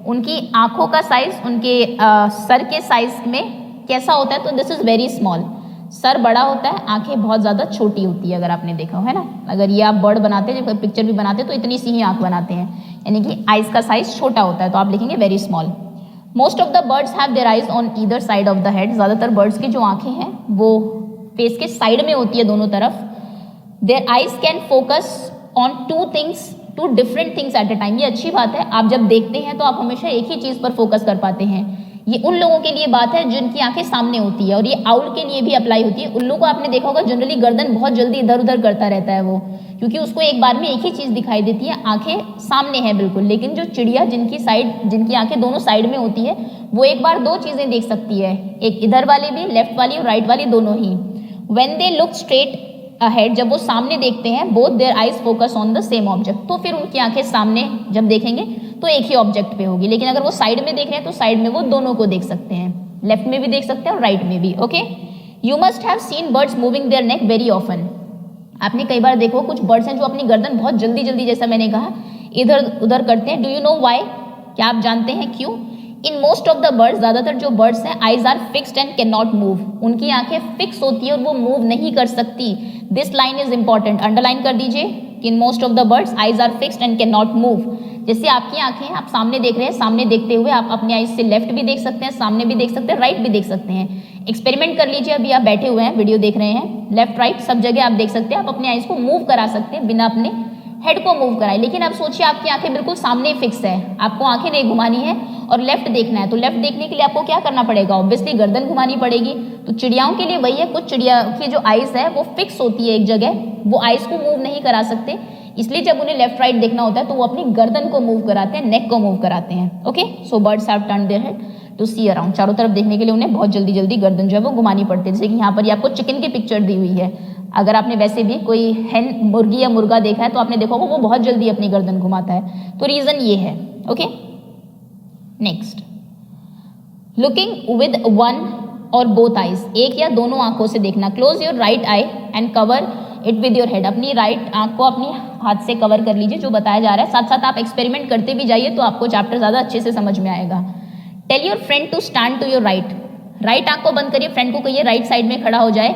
Speaker 1: उनकी आंखों का साइज उनके सर के साइज में कैसा होता है, तो this is very small. Sir बड़ा होता है, आंखें बहुत ज़्यादा छोटी होती है, अगर आपने देखा हो, है ना। अगर ये आप बर्ड बनाते हैं, जब पिक्चर भी बनाते हैं तो इतनी सी ही आंख बनाते हैं, यानी कि आइज का साइज छोटा होता है, तो आप लिखेंगे very small. Most of the birds have their eyes on either side of the head. ज़्यादातर बर्ड्स की जो आंखें हैं वो फेस के साइड में होती है, दोनों तरफ। Their eyes can focus on two different things at a time. ये अच्छी बात है, आप जब देखते हैं तो आप हमेशा एक ही चीज़ पर फोकस कर पाते हैं। ये उन लोगों के लिए बात है जिनकी आंखें सामने होती है, और ये आउल के लिए भी अप्लाई होती है। उल्लू को आपने देखा होगा जनरली गर्दन बहुत जल्दी इधर उधर करता रहता है वो, क्योंकि उसको एक बार में एक ही चीज़ दिखाई देती है, आंखें सामने हैं बिल्कुल। लेकिन जो चिड़िया जिनकी आंखें दोनों साइड में होती है, वो एक बार दो चीज़ें देख सकती है, एक इधर वाली भी, लेफ्ट वाली और राइट वाली, दोनों ही। When they look straight ahead, जब वो सामने देखते हैं, both their eyes focus on the same object, तो फिर उनकी आंखें सामने जब देखेंगे तो एक ही ऑब्जेक्ट पे होगी। लेकिन अगर वो साइड में देख रहे हैं तो साइड में वो दोनों को देख सकते हैं, लेफ्ट में भी देख सकते हैं और राइट में भी। Okay, you must have seen birds moving their neck very often. आपने कई बार देखो कुछ बर्ड्स हैं जो अपनी गर्दन बहुत जल्दी जल्दी, जैसा मैंने कहा, इधर उधर करते हैं। Do you know why? क्या आप जानते हैं क्यों? In most of the birds, ज़्यादातर जो बर्ड्स हैं, eyes are fixed and can not move. उनकी आंखें फिक्स होती है और वो मूव नहीं कर सकती। This line is important, underline कर दीजिए कि in most of the birds eyes are fixed and can not move. जैसे आपकी आंखें हैं, आप सामने देख रहे हैं, सामने देखते हुए आप अपनी आइज से लेफ्ट भी देख सकते हैं, सामने भी देख सकते हैं, राइट भी देख सकते हैं। एक्सपेरिमेंट कर लीजिए, अभी आप बैठे हुए हैं, वीडियो देख रहे हैं, लेफ्ट राइट सब जगह आप देख सकते हैं। आप अपनी आइज को मूव करा सकते हैं बिना अपने हेड को मूव कराए। लेकिन अब सोचिए आपकी आंखें बिल्कुल सामने फिक्स है, आपको आंखें नहीं घुमानी है और लेफ्ट देखना है, तो लेफ्ट देखने के लिए आपको क्या करना पड़ेगा, ऑब्वियसली गर्दन घुमानी पड़ेगी। तो चिड़ियाओं के लिए वही है, कुछ चिड़िया की जो आइज है वो फिक्स होती है एक जगह, वो आइज को मूव नहीं करा सकते, इसलिए जब उन्हें लेफ्ट राइट देखना होता है तो वो अपनी गर्दन को मूव कराते हैं, नेक को मूव कराते हैं। Okay, so birds have turned their head to see around, चारों तरफ देखने के लिए उन्हें बहुत जल्दी जल्दी गर्दन जो है वो घुमानी पड़ती है। जैसे कि यहाँ पर ये आपको चिकन की पिक्चर दी हुई है, अगर आपने वैसे भी कोई हैन मुर्गी या मुर्गा देखा है तो आपने देखा होगा वो बहुत जल्दी अपनी गर्दन घुमाता है, तो रीजन ये है। Okay, next, looking with one और बोथ आइज, एक या दोनों आंखों से देखना। Close your right I and cover it with your head, अपनी राइट आंख को अपनी हाथ से कवर कर लीजिए, जो बताया जा रहा है। साथ साथ आप एक्सपेरिमेंट करते भी जाइए तो आपको चैप्टर ज़्यादा अच्छे से समझ में आएगा। Tell your friend to stand to your right, right आंख को बंद करिए, फ्रेंड को कहिए राइट साइड में खड़ा हो जाए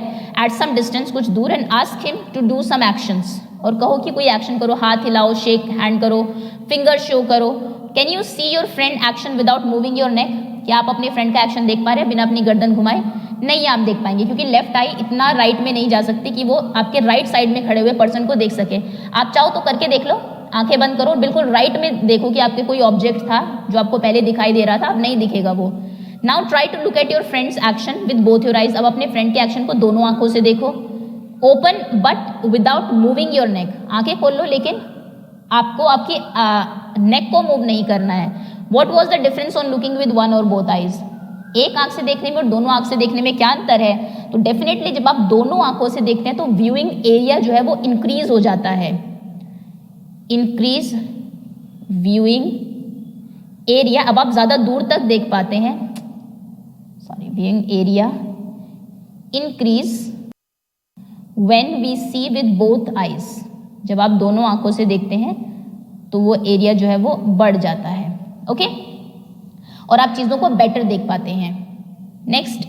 Speaker 1: एट सम डिस्टेंस, कुछ दूर, and ask him to do some actions, और कहो कि कोई एक्शन करो, हाथ हिलाओ, शेक हैंड करो, फिंगर शो करो। Can you see your friend action without moving your neck, क्या आप अपने फ्रेंड का एक्शन देख पा रहे हैं बिना अपनी गर्दन घुमाए? नहीं आप देख पाएंगे, क्योंकि लेफ्ट आई इतना राइट में नहीं जा सकती कि वो आपके राइट साइड में खड़े हुए पर्सन को देख सके। आप चाहो तो करके देख लो, आंखें बंद करो, बिल्कुल राइट में देखो कि आपके कोई ऑब्जेक्ट था जो आपको पहले दिखाई दे रहा था, अब नहीं दिखेगा वो। Now try to look at your friends action with both your eyes, अब अपने फ्रेंड के एक्शन को दोनों आंखों से देखो। Open but without moving your नेक, आंखें खोल लो लेकिन आपको आपकी नेक को मूव नहीं करना है। What was the difference on looking with one और बोथ आइज, एक आंख से देखने में और दोनों आंख से देखने में क्या अंतर है? तो डेफिनेटली जब आप दोनों आंखों से देखते हैं तो व्यूइंग एरिया जो है वो इंक्रीज हो जाता है, इंक्रीज व्यूइंग एरिया, अब आप ज्यादा दूर तक देख पाते हैं, sorry, viewing area increase when we see with both eyes, जब आप दोनों आंखों से देखते हैं तो वो एरिया जो है वो बढ़ जाता है। ओके, और आप चीजों को बेटर देख पाते हैं। Next,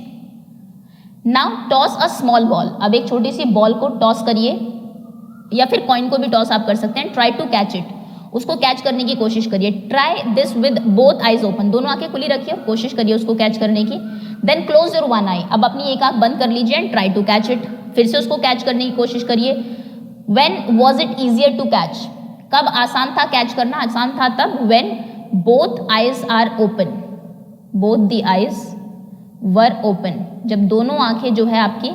Speaker 1: now toss a small ball, अब एक छोटी सी बॉल को टॉस करिए, या फिर कॉइन को भी टॉस आप कर सकते हैं। ट्राई टू कैच इट, उसको कैच करने की कोशिश करिए। Try this with both eyes open, दोनों आंखें खुली रखिए, कोशिश करिए उसको कैच करने की। Then close your one eye, अब अपनी एक आंख बंद कर लीजिए and try to catch it, फिर से उसको कैच करने की कोशिश करिए। When was it easier to catch, कब आसान था कैच करना? आसान था तब when both eyes are open, both the eyes were open, जब दोनों आंखें जो है आपकी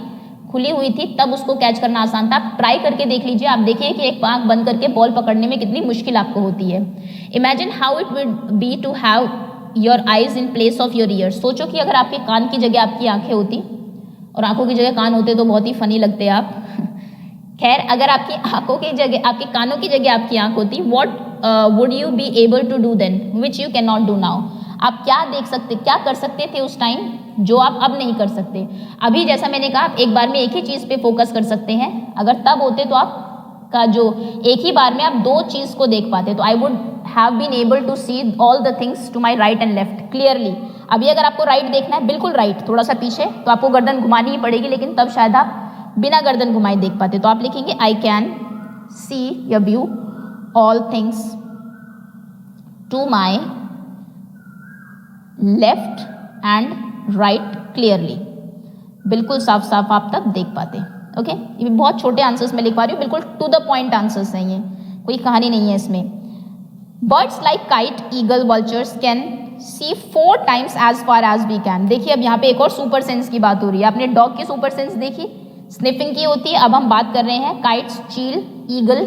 Speaker 1: खुली हुई थी तब उसको कैच करना आसान था। आप ट्राई करके देख लीजिए, आप देखिए कि एक आंख बंद करके बॉल पकड़ने में कितनी मुश्किल आपको होती है। Imagine how it would be to have your eyes in place of your ears, सोचो कि अगर आपके कान की जगह आपकी आंखें होती और आंखों की जगह कान होते तो बहुत ही फनी लगते आप। खैर, अगर आपकी आंखों की जगह, आपके कानों की जगह आपकी आंख होती, what would you be able to do then which you can not do now, आप क्या देख सकते, क्या कर सकते थे उस टाइम जो आप अब नहीं कर सकते? अभी जैसा मैंने कहा, आप एक बार में एक ही चीज पे फोकस कर सकते हैं, अगर तब होते तो आप का जो एक ही बार में आप दो चीज को देख पाते, तो I would have been able to see all the things to my right and left clearly. अभी अगर आपको राइट देखना है, बिल्कुल राइट, थोड़ा सा पीछे, तो आपको गर्दन घुमानी ही पड़ेगी, लेकिन तब शायद आप बिना गर्दन घुमाए देख पाते। तो आप लिखेंगे आई कैन सी या view all things to my left and right clearly, बिल्कुल साफ साफ आप तब देख पाते। ओके, ये बहुत छोटे आंसर्स में लिख पा रही हूँ, बिल्कुल टू द पॉइंट आंसर्स हैं, ये कोई कहानी नहीं है इसमें। Birds like kite, eagle, vultures can see 4 times as far as we can. देखिए अब यहाँ पे एक और सुपर सेंस की बात हो रही है। आपने डॉग की सुपर सेंस देखी, स्निफिंग की होती है, अब हम बात कर रहे हैं काइट्स, चील, ईगल,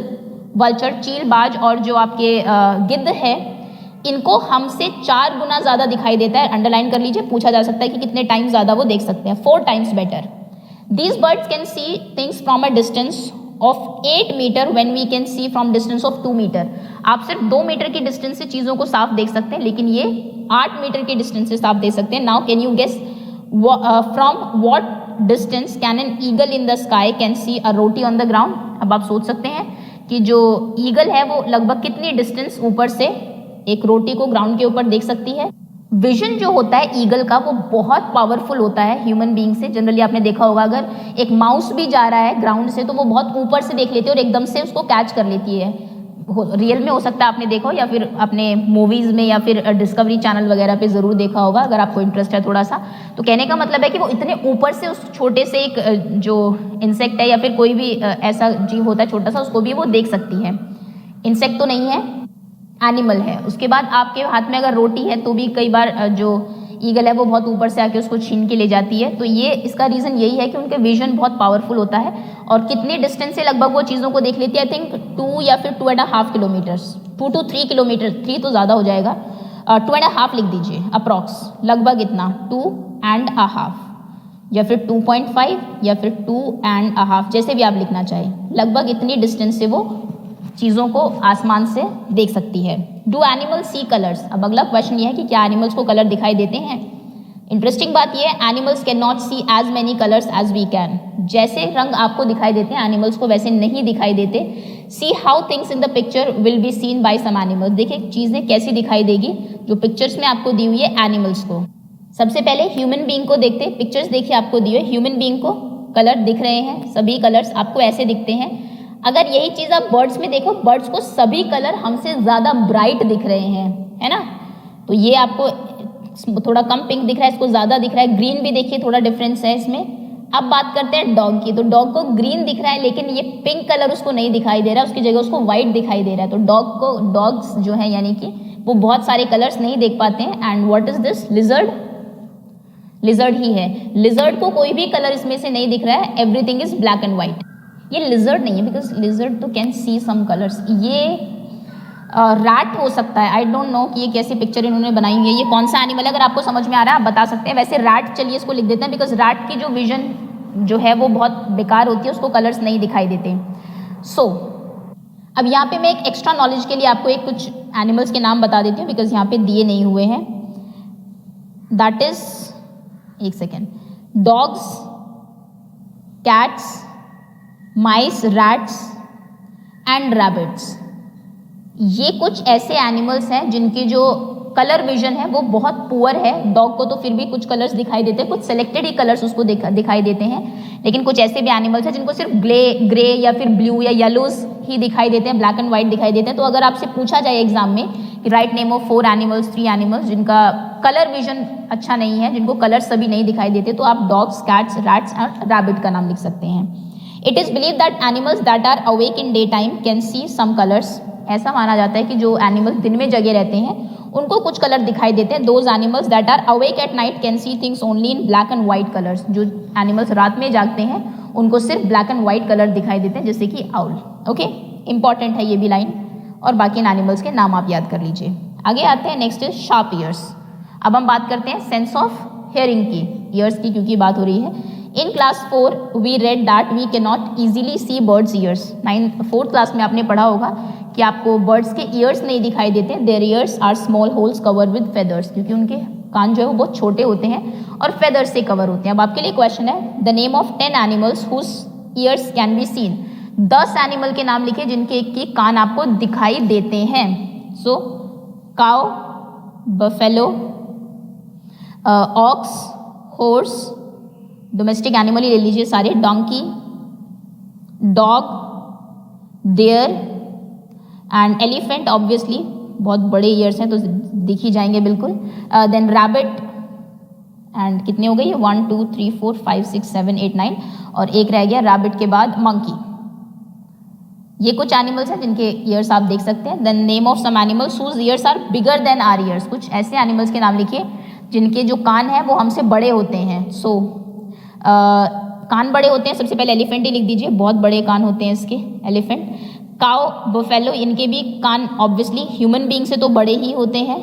Speaker 1: वल्चर, चील, बाज और जो आपके गिद्ध है, इनको हमसे 4 गुना ज्यादा दिखाई देता है। अंडरलाइन कर लीजिए, पूछा जा सकता है कि कितने टाइम्स ज्यादा वो देख सकते हैं। 4 times better. These birds can see things from a distance of 8 meter when we can see from distance of 2 meter. आप सिर्फ 2 मीटर की डिस्टेंस से चीजों को साफ देख सकते हैं, लेकिन ये 8 मीटर की डिस्टेंस से साफ देख सकते हैं। Now can you guess from what distance can an eagle in the sky can see a roti on the ground? अब आप सोच सकते हैं कि जो ईगल है वो लगभग कितनी डिस्टेंस ऊपर से एक रोटी को ग्राउंड के ऊपर देख सकती है। विजन जो होता है ईगल का वो बहुत पावरफुल होता है ह्यूमन बीइंग से। जनरली आपने देखा होगा, अगर एक माउस भी जा रहा है ग्राउंड से तो वो बहुत ऊपर से देख लेती है और एकदम से उसको कैच कर लेती है। रियल में हो सकता है आपने देखा हो, या फिर अपने मूवीज में या फिर डिस्कवरी चैनल वगैरह पे जरूर देखा होगा, अगर आपको इंटरेस्ट है थोड़ा सा। तो कहने का मतलब है कि वो इतने ऊपर से उस छोटे से एक जो इंसेक्ट है या फिर कोई भी ऐसा जीव होता है छोटा सा, उसको भी वो देख सकती है। इंसेक्ट तो नहीं है, एनिमल है। उसके बाद आपके हाथ में अगर रोटी है तो भी कई बार जो ईगल है वो बहुत ऊपर से आके उसको छीन के ले जाती है। तो ये इसका रीज़न यही है कि उनके विजन बहुत पावरफुल होता है और कितने डिस्टेंस से लगभग वो चीज़ों को देख लेती है। आई थिंक 2 या फिर 2.5 किलोमीटर्स, 2 to 3 किलोमीटर, 3 तो ज़्यादा हो जाएगा, 2.5 लिख दीजिए अप्रॉक्स, लगभग इतना 2.5 या फिर 2.5 या फिर 2.5, जैसे भी आप लिखना चाहें, लगभग इतनी डिस्टेंस से वो चीज़ों को आसमान से देख सकती है। Do animal see colours? अब अगला क्वेश्चन ये है कि क्या एनिमल्स को कलर दिखाई देते हैं। इंटरेस्टिंग बात ये है, animals can not see as many colours as we can. जैसे रंग आपको दिखाई देते हैं एनिमल्स को वैसे नहीं दिखाई देते। See how things in the picture will be seen by some animals. देखिए चीज़ें कैसी दिखाई देगी जो पिक्चर्स में आपको दी हुई है एनिमल्स को। सबसे पहले ह्यूमन बीइंग को देखते हैं। पिक्चर्स देखिए आपको दी हुई, ह्यूमन बीइंग को कलर दिख रहे हैं, सभी कलर्स आपको ऐसे दिखते हैं। अगर यही चीज़ आप बर्ड्स में देखो, बर्ड्स को सभी कलर हमसे ज़्यादा ब्राइट दिख रहे हैं, है ना। तो ये आपको थोड़ा कम पिंक दिख रहा है, इसको ज़्यादा दिख रहा है। ग्रीन भी देखिए थोड़ा डिफरेंस है इसमें। अब बात करते हैं डॉग की, तो डॉग को ग्रीन दिख रहा है लेकिन ये पिंक कलर उसको नहीं दिखाई दे रहा है, उसकी जगह उसको व्हाइट दिखाई दे रहा है। तो डॉग्स जो है यानी कि वो बहुत सारे कलर्स नहीं देख पाते हैं। And what is this? Lizard, lizard ही है। लिजर्ड को कोई भी कलर इसमें से नहीं दिख रहा है, everything is black and white. ये लिजर्ड नहीं है बिकॉज लिजर्ड तो कैन सी सम कलर्स। ये रैट हो सकता है, आई डोंट नो कि ये कैसी पिक्चर इन्होंने बनाई हुई है, ये कौन सा एनिमल है। अगर आपको समझ में आ रहा है आप बता सकते हैं। वैसे रैट, चलिए इसको लिख देते हैं बिकॉज रैट की जो विजन जो है वो बहुत बेकार होती है, उसको कलर्स नहीं दिखाई देते। सो अब यहाँ पे मैं एक एक्स्ट्रा नॉलेज के लिए आपको एक कुछ एनिमल्स के नाम बता देती हूँ बिकॉज यहाँ पे दिए नहीं हुए हैं। दैट इज, एक second, dogs, cats, mice, rats and rabbits. ये कुछ ऐसे एनिमल्स हैं जिनकी जो कलर विजन है वो बहुत पुअर है। डॉग को तो फिर भी कुछ कलर्स दिखाई देते हैं, कुछ सेलेक्टेड ही कलर्स उसको दिखाई देते हैं, लेकिन कुछ ऐसे भी एनिमल्स हैं जिनको सिर्फ ग्रे या फिर ब्लू या येलोज ही दिखाई देते हैं, ब्लैक एंड व्हाइट दिखाई देते हैं। तो अगर आपसे पूछा जाए एग्जाम में कि write name of 4 animals, 3 animals जिनका कलर विजन अच्छा नहीं है, जिनको कलर सभी नहीं दिखाई देते, तो आप dogs, cats, rats and rabbit का नाम लिख सकते हैं। It is believe that animals that are awake in day time can see some colours. ऐसा माना जाता है कि जो एनिमल्स दिन में जगे रहते हैं उनको कुछ कलर दिखाई देते हैं। Those animals that are awake at night can see things only in black and white colours. जो एनिमल्स रात में जागते हैं उनको सिर्फ ब्लैक एंड व्हाइट कलर दिखाई देते हैं, जैसे कि आउल। ओके, इंपॉर्टेंट है ये भी लाइन, और बाकी एनिमल्स के नाम आप याद कर लीजिए। आगे आते हैं, नेक्स्ट इज शार्प ईयर्स। अब हम बात करते हैं सेंस ऑफ हेयरिंग की, ईयर्स की क्योंकि बात हो रही है। In class 4 we read that we can not easily see birds ears. 4th class में आपने पढ़ा होगा कि आपको बर्ड्स के ईयर्स नहीं दिखाई देते। Their ears are small holes covered with feathers, क्योंकि उनके कान जो है वो बहुत छोटे होते हैं और फेदर्स से कवर होते हैं। अब आपके लिए क्वेश्चन है, the name of 10 animals whose ears can be seen. 10 animal के नाम लिखे जिनके के कान आपको दिखाई देते हैं। So cow, buffalo, ox, horse, domestic animal ही ले लीजिए सारे, donkey, dog, deer and elephant. Obviously बहुत बड़े ईयर्स हैं तो दिख ही जाएंगे बिल्कुल। देन रैबिट, एंड कितने हो गए? 1 2 3 4 5 6 7 8 9, और एक रह गया रैबिट के बाद मंकी। ये कुछ एनिमल्स हैं जिनके ईयर्स आप देख सकते हैं। Then name of some animals whose ears are bigger than our ears. कुछ ऐसे एनिमल्स के नाम लिखिए जिनके जो कान हैं वो हमसे बड़े होते हैं। सो कान बड़े होते हैं, सबसे पहले एलिफेंट ही लिख दीजिए, बहुत बड़े कान होते हैं इसके, एलिफेंट। काउ, बफेलो, इनके भी कान ऑब्वियसली ह्यूमन बीइंग से तो बड़े ही होते हैं।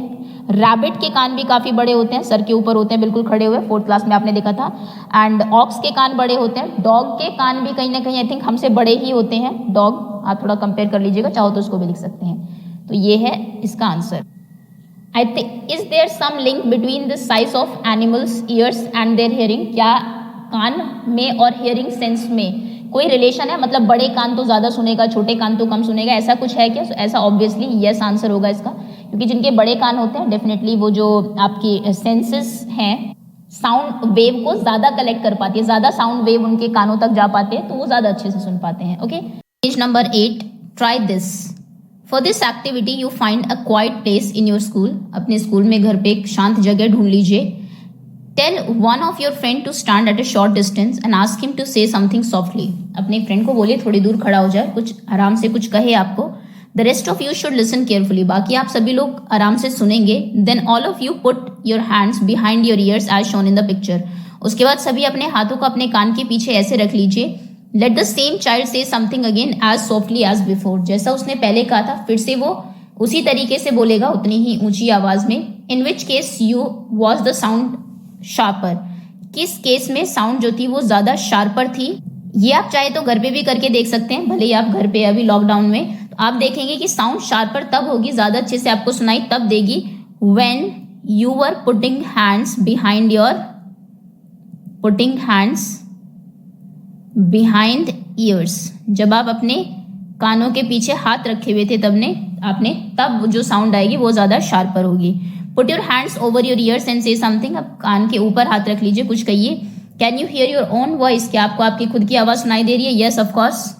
Speaker 1: रैबिट के कान भी काफ़ी बड़े होते हैं, सर के ऊपर होते हैं बिल्कुल खड़े हुए, 4th क्लास में आपने देखा था। एंड ऑक्स के कान बड़े होते हैं। डॉग के कान भी कहीं ना कहीं आई थिंक हमसे बड़े ही होते हैं। डॉग आप थोड़ा कंपेयर कर लीजिएगा, चाहो तो उसको भी लिख सकते हैं। तो ये है इसका answer. I think is there some link between the size of animals ears and their hearing. क्या कान में और हियरिंग सेंस में कोई रिलेशन है? मतलब बड़े कान तो ज़्यादा सुनेगा, छोटे कान तो कम सुनेगा, ऐसा कुछ है क्या? ऐसा ऑब्वियसली यस आंसर होगा इसका, क्योंकि जिनके बड़े कान होते हैं डेफिनेटली वो जो आपकी सेंसेस हैं साउंड वेव को ज़्यादा कलेक्ट कर पाती है, ज़्यादा साउंड वेव उनके कानों तक जा पाते हैं, तो वो ज़्यादा अच्छे से सुन पाते हैं। Okay, page number 8, try this. For this activity you find a quite place in your school. अपने स्कूल में घर पे एक शांत जगह ढूंढ लीजिए। Tell one of your friend to stand at a short distance and ask him to say something softly. अपने फ्रेंड को बोलिए थोड़ी दूर खड़ा हो जाए, कुछ आराम से कुछ कहे आपको। The rest of you should listen carefully, बाकी आप सभी लोग आराम से सुनेंगे. Then all of you put your hands behind your ears as shown in the picture. उसके बाद सभी अपने हाथों को अपने कान के पीछे ऐसे रख लीजिए. Let the same child say something again as softly as before. जैसा उसने पहले कहा था फिर से वो उसी तरीके से बोलेगा, उतनी ही ऊंची आवाज में. In which case you was the sound sharper. किस केस में साउंड जो थी वो ज्यादा शार्पर थी. ये आप चाहे तो घर पे भी करके देख सकते हैं, भले ही आप घर पे अभी लॉकडाउन में, तो आप देखेंगे कि साउंड शार्पर तब होगी, ज्यादा अच्छे से आपको सुनाई तब देगी, when you were putting hands behind years. जब आप अपने कानों के पीछे हाथ रखे हुए थे तब जो साउंड आएगी वो ज्यादा शार्पर होगी. Put your hands over your ears and से समथिंग. अब कान के ऊपर हाथ रख लीजिए, कुछ कहिए. Can you here your own voice. क्या आपको आपकी खुद की आवाज सुनाई दे रही है? Yes of course.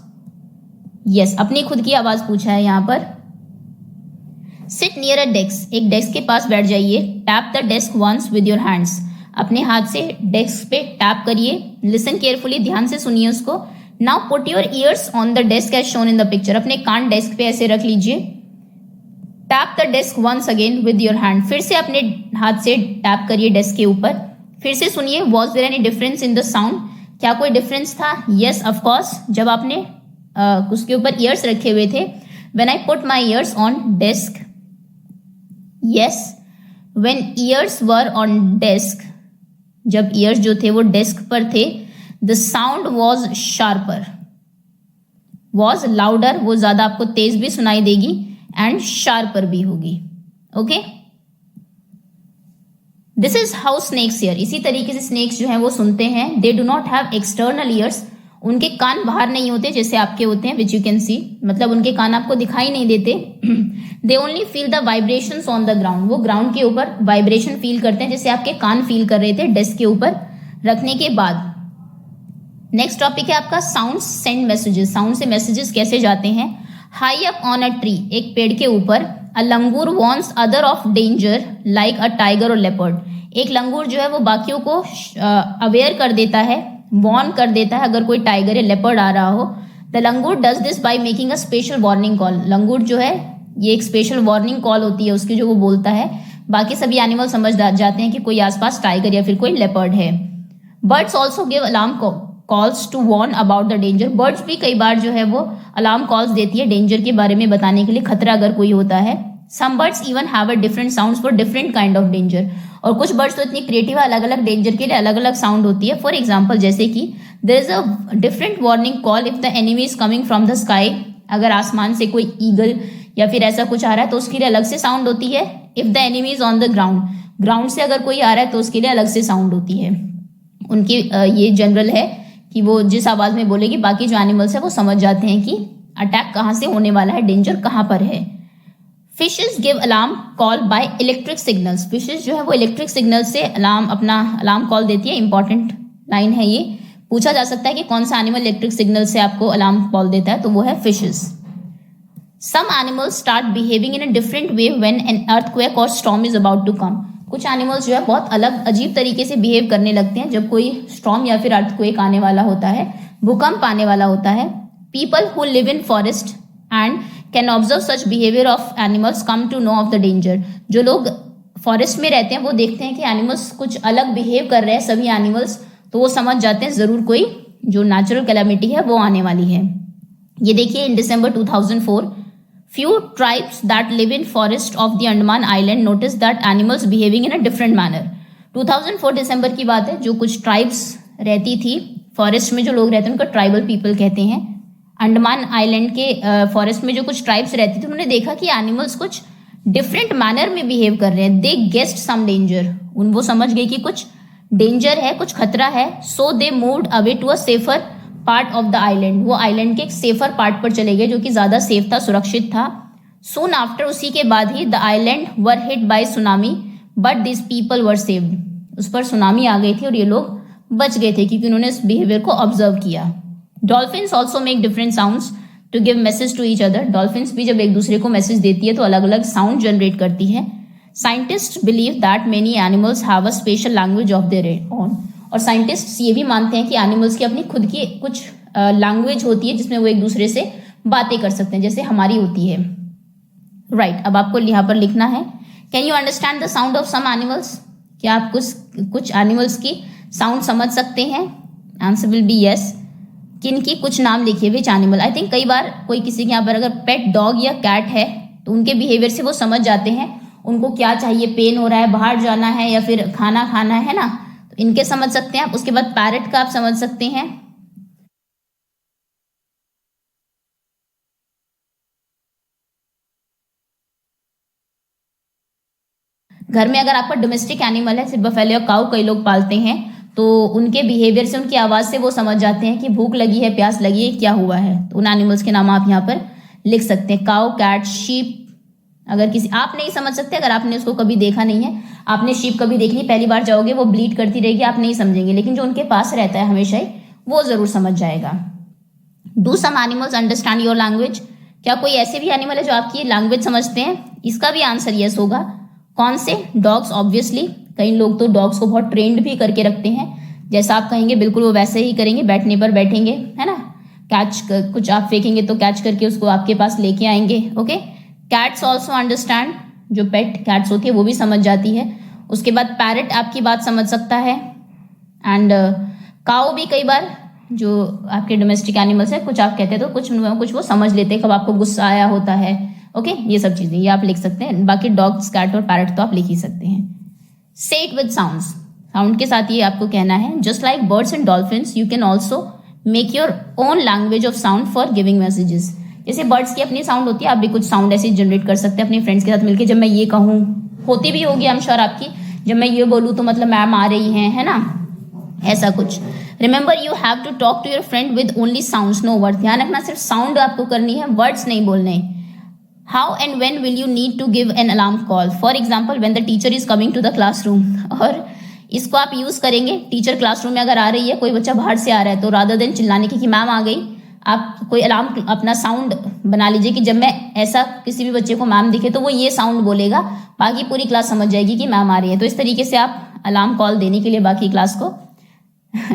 Speaker 1: यस, अपनी खुद की आवाज पूछा है यहाँ पर. Sit near a desk. एक डेस्क के पास बैठ जाइए. Tap the desk once with your hands. अपने हाथ से डेस्क पे टैप करिए. लिसन केयरफुली, ध्यान से सुनिए उसको. Now put your ears on the desk as shown in the picture. अपने कान डेस्क पे ऐसे रख लीजिए. Tap the desk once again with your hand. फिर से अपने हाथ से टैप करिए डेस्क के ऊपर. फिर से सुनिए. Was there any difference in the sound. क्या कोई डिफरेंस था? Yes of course. जब आपने उसके ऊपर ईयर्स रखे हुए थे. When I put my ears on desk. Yes, when ears were on desk. जब ईयर्स जो थे वो डेस्क पर थे. The sound was sharper. Was louder, वो ज्यादा आपको तेज भी सुनाई देगी, एंड शार्पर भी होगी. Okay, this is how snakes hear. इसी तरीके से स्नेक्स जो है वो सुनते हैं. They do not have external ears. उनके कान बाहर नहीं होते जैसे आपके होते हैं, विच यू कैन सी. मतलब उनके कान आपको दिखाई नहीं देते. They only feel the vibrations on the ground. वो ग्राउंड के ऊपर वाइब्रेशन फील करते हैं, जैसे आपके कान फील कर रहे थे डेस्क के ऊपर रखने के बाद. नेक्स्ट टॉपिक है आपका साउंड सेंड मैसेजेस. साउंड से मैसेजेस कैसे जाते हैं. High up on a tree. एक पेड़ के ऊपर. A langur warns other of danger like a tiger or leopard. एक लंगूर जो है वो बाकियों को अवेयर कर देता है, वॉर्न कर देता है अगर कोई टाइगर या लेपर्ड आ रहा हो. The langur does this by making a special warning call. लंगूर जो है ये एक स्पेशल वार्निंग कॉल होती है उसकी, जो वो बोलता है. बाकी सभी एनिमल समझ जाते हैं कि कोई आसपास टाइगर या फिर कोई लेपर्ड है. Birds also give alarm calls to warn about the danger. Birds भी कई बार जो है वो अलार्म कॉल्स देती है डेंजर के बारे में बताने के लिए, खतरा अगर कोई होता है. Some birds even have a different sounds for different kind of danger. और कुछ बर्ड्स तो इतनी क्रिएटिव है, अलग अलग डेंजर के लिए अलग अलग साउंड होती है. फॉर एग्जाम्पल, जैसे कि there is a different warning call if the enemy is coming from the sky. अगर आसमान से कोई ईगल या फिर ऐसा कुछ आ रहा है तो उसके लिए अलग से साउंड होती है. If the enemy is on the ground. Ground से अगर कोई आ रहा है तो उसके लिए अलग से साउंड होती है. उनकी ये जनरल है कि वो जिस आवाज में बोलेगी बाकी जो एनिमल्स है वो समझ जाते हैं कि अटैक कहाँ से होने वाला है, डेंजर कहाँ पर है. Fishes give alarm call by electric signals. Fishes जो है वो इलेक्ट्रिक सिग्नल से अपना अलार्म कॉल देती है. इंपॉर्टेंट लाइन है ये. पूछा जा सकता है कि कौन सा एनिमल इलेक्ट्रिक सिग्नल से आपको अलार्म कॉल देता है, तो वो है fishes. Some animals start behaving in a different way when an earthquake or storm is about to come. कुछ एनिमल्स जो है बहुत अलग अजीब तरीके से बिहेव करने लगते हैं जब कोई स्टॉर्म या फिर अर्थक्वेक आने वाला होता है, भूकंप आने वाला होता है. People who live in forest and can observe such behaviour of animals come to know of the danger. जो लोग फॉरेस्ट में रहते हैं वो देखते हैं कि एनिमल्स कुछ अलग बिहेव कर रहे हैं सभी एनिमल्स, तो वो समझ जाते हैं जरूर कोई जो नेचुरल कैलामिटी है वो आने वाली है. ये देखिए, इन दिसंबर 2004 few tribes that live in forest of the Andaman Island noticed that animals behaving in a different manner. 2004 दिसंबर की बात है. जो कुछ ट्राइब्स रहती थी फॉरेस्ट में, जो लोग रहते हैं उनको ट्राइबल पीपल कहते हैं. अंडमान आइलैंड के फॉरेस्ट में जो कुछ ट्राइब्स रहती थी उन्होंने देखा कि एनिमल्स कुछ डिफरेंट मैनर में बिहेव कर रहे हैं. दे गेस्ड सम डेंजर. वो समझ गए कि कुछ डेंजर है, कुछ खतरा है. So they moved away to a safer part of the island. वो आइलैंड के एक सेफर पार्ट पर चले गए जो कि ज्यादा सेफ था, सुरक्षित था. सून आफ्टर, उसी के बाद ही, the island were hit by tsunami but this people were saved. उस पर सुनामी आ गई थी और ये लोग बच गए थे क्योंकि उन्होंने इस बिहेवियर को ऑब्जर्व किया. Dolphins also make different sounds to give message to each other. Dolphins भी जब एक दूसरे को मैसेज देती है तो अलग अलग साउंड जनरेट करती है. Scientist believe that many animals have a special language of their own. और साइंटिस्ट ये भी मानते हैं कि एनिमल्स की अपनी खुद की कुछ लैंग्वेज होती है जिसमें वो एक दूसरे से बातें कर सकते हैं, जैसे हमारी होती है. राइट, अब आपको यहाँ पर लिखना है can you understand the sound of some animals, क्या आप कुछ एनिमल्स की साउंड समझ सकते हैं? Answer will be yes. किन की कुछ नाम लिखिए, विच एनिमल। आई थिंक कई बार कोई किसी के यहाँ पर अगर पेट डॉग या कैट है तो उनके बिहेवियर से वो समझ जाते हैं उनको क्या चाहिए, पेन हो रहा है, बाहर जाना है या फिर खाना खाना है ना, तो इनके समझ सकते हैं आप। उसके बाद पैरट का आप समझ सकते हैं। घर में अगर आपका डोमेस्टिक एनिमल है, सिर्फ बफेलो या काऊ कई लोग पालते हैं, तो उनके बिहेवियर से, उनकी आवाज से वो समझ जाते हैं कि भूख लगी है, प्यास लगी है, क्या हुआ है। तो उन एनिमल्स के नाम आप यहाँ पर लिख सकते हैं, काऊ, कैट, शीप। अगर किसी आप नहीं समझ सकते, अगर आपने उसको कभी देखा नहीं है, आपने शीप कभी देख ली, पहली बार जाओगे वो ब्लीड करती रहेगी, आप नहीं समझेंगे, लेकिन जो उनके पास रहता है हमेशा ही वो जरूर समझ जाएगा। Do some animals understand your language, क्या कोई ऐसे भी एनिमल है जो आपकी लैंग्वेज समझते हैं? इसका भी आंसर यस होगा। कौन से? Dogs obviously. कई लोग तो डॉग्स को बहुत ट्रेंड भी करके रखते हैं, जैसा आप कहेंगे बिल्कुल वो वैसे ही करेंगे, बैठने पर बैठेंगे, है ना। कुछ आप फेंकेंगे तो कैच करके उसको आपके पास लेके आएंगे। ओके, कैट्स ऑल्सो अंडरस्टैंड, जो पेट कैट्स होती है वो भी समझ जाती है। उसके बाद पैरट आपकी बात समझ सकता है, एंड काऊ भी कई बार, जो आपके डोमेस्टिक एनिमल्स है, कुछ आप कहते हैं तो कुछ वो समझ लेते हैं कब आपको गुस्सा आया होता है। ओके, ये सब चीजें ये आप लिख सकते हैं। बाकी डॉग्स, कैट और पैरट तो आप लिख ही सकते हैं। से इट विद साउंड्स, साउंड के साथ ये आपको कहना है। Just like birds and dolphins you can also make your own language of sound for giving messages. जैसे बर्ड्स की अपनी साउंड होती है, आप भी कुछ साउंड ऐसे जनरेट कर सकते हैं अपने फ्रेंड्स के साथ मिलकर। जब मैं ये कहूँ, होती भी होगी आई एम श्योर आपकी, जब मैं ये बोलूँ तो मतलब मैम आ रही हैं, है ना, ऐसा कुछ। Remember you have to talk to your friend with only sounds, no words. ध्यान रखना, सिर्फ साउंड आपको करनी है, वर्ड्स नहीं बोलने। How and when will you need to give an alarm call, for example when the teacher is coming to the classroom. और इसको आप यूज करेंगे, टीचर क्लासरूम में अगर आ रही है, कोई बच्चा बाहर से आ रहा है, तो रादर देन चिल्लाने की कि मैम आ गई, आप कोई अलार्म अपना साउंड बना लीजिए कि जब मैं ऐसा किसी भी बच्चे को मैम दिखे तो वो ये साउंड बोलेगा, बाकी पूरी क्लास समझ जाएगी कि मैम आ रही है। तो इस तरीके से आप अलार्म कॉल देने के लिए बाकी क्लास को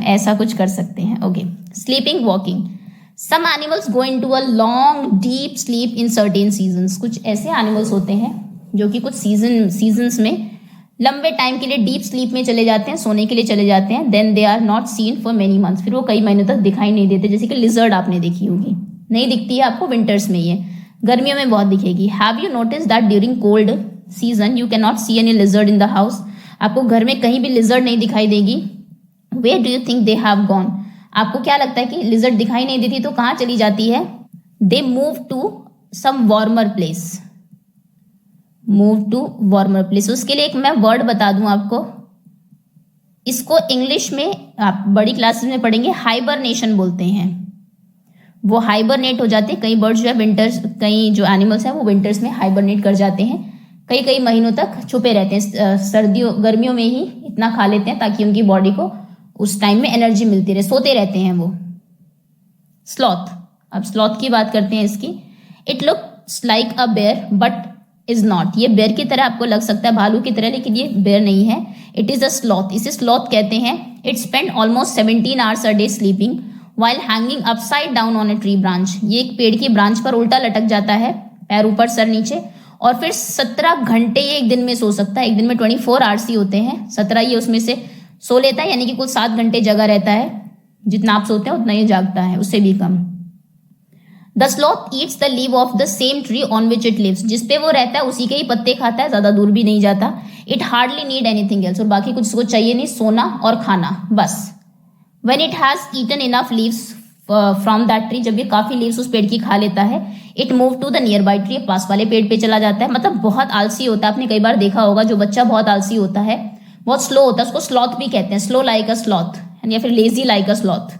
Speaker 1: ऐसा कुछ कर सकते हैं। Okay, sleeping, walking. Some animals go into a long deep sleep in certain seasons. कुछ ऐसे एनिमल्स होते हैं जो कि कुछ सीजन्स में लंबे टाइम के लिए डीप स्लीप में चले जाते हैं, सोने के लिए चले जाते हैं। Then they are not seen for many months, फिर वो कई महीनों तक दिखाई नहीं देते। जैसे कि लिजर्ड आपने देखी होगी, नहीं दिखती है आपको विंटर्स में, ये गर्मियों में बहुत दिखेगी। Have you notice that during cold season you can not see any lizard in the house, आपको घर में कहीं भी लिजर्ड नहीं दिखाई देगी। Where do you think they have gone, आपको क्या लगता है कि लिजर्ड दिखाई नहीं देती तो कहाँ चली जाती है? They move to some warmer place, move to warmer place. उसके लिए एक मैं वर्ड बता दूं आपको, इसको इंग्लिश में आप बड़ी क्लासेस में पढ़ेंगे, हाइबरनेशन बोलते हैं। वो हाइबरनेट हो जाते हैं, कई बर्ड्स जो है विंटर्स, कई जो एनिमल्स हैं वो विंटर्स में हाइबरनेट कर जाते हैं, कई महीनों तक छुपे रहते हैं। गर्मियों में ही इतना खा लेते हैं ताकि उनकी बॉडी को उस टाइम में एनर्जी मिलती रहे, सोते रहते हैं वो। स्लॉथ, अब स्लॉथ की बात करते हैं इसकी। It looks like a bear but is not, ये बेयर की तरह आपको लग सकता है, भालू की तरह, लेकिन ये बेयर नहीं है। इट इज अ स्लॉथ, इसे स्लॉथ कहते हैं। It spend almost 17 hours a day sleeping while hanging upside down on a tree branch. ये एक पेड़ की ब्रांच पर उल्टा लटक जाता है, पैर ऊपर सर नीचे, और फिर 17 घंटे ये एक दिन में सो सकता है। एक दिन में 24 आवर्स ही होते हैं, 17 ये उसमें से सो लेता है, यानी कि कुल 7 घंटे जगा रहता है। जितना आप सोते हैं उतना ये जागता है, उससे भी कम। The sloth eats the leave of the same tree on which it lives, जिसपे वो रहता है उसी के ही पत्ते खाता है, ज्यादा दूर भी नहीं जाता। It hardly need anything else, और बाकी कुछ उसको चाहिए नहीं, सोना और खाना बस। When it has eaten enough leaves from that tree, जब ये काफी लीव्स उस पेड़ की खा लेता है, it move to the nearby tree, पास वाले पेड़ पे चला जाता है। मतलब बहुत आलसी होता है, आपने कई बार देखा होगा, जो बच्चा बहुत आलसी होता है, बहुत स्लो होता है, उसको स्लॉथ भी कहते हैं, स्लो लाइक अ स्लॉथ, या फिर lazy like a sloth.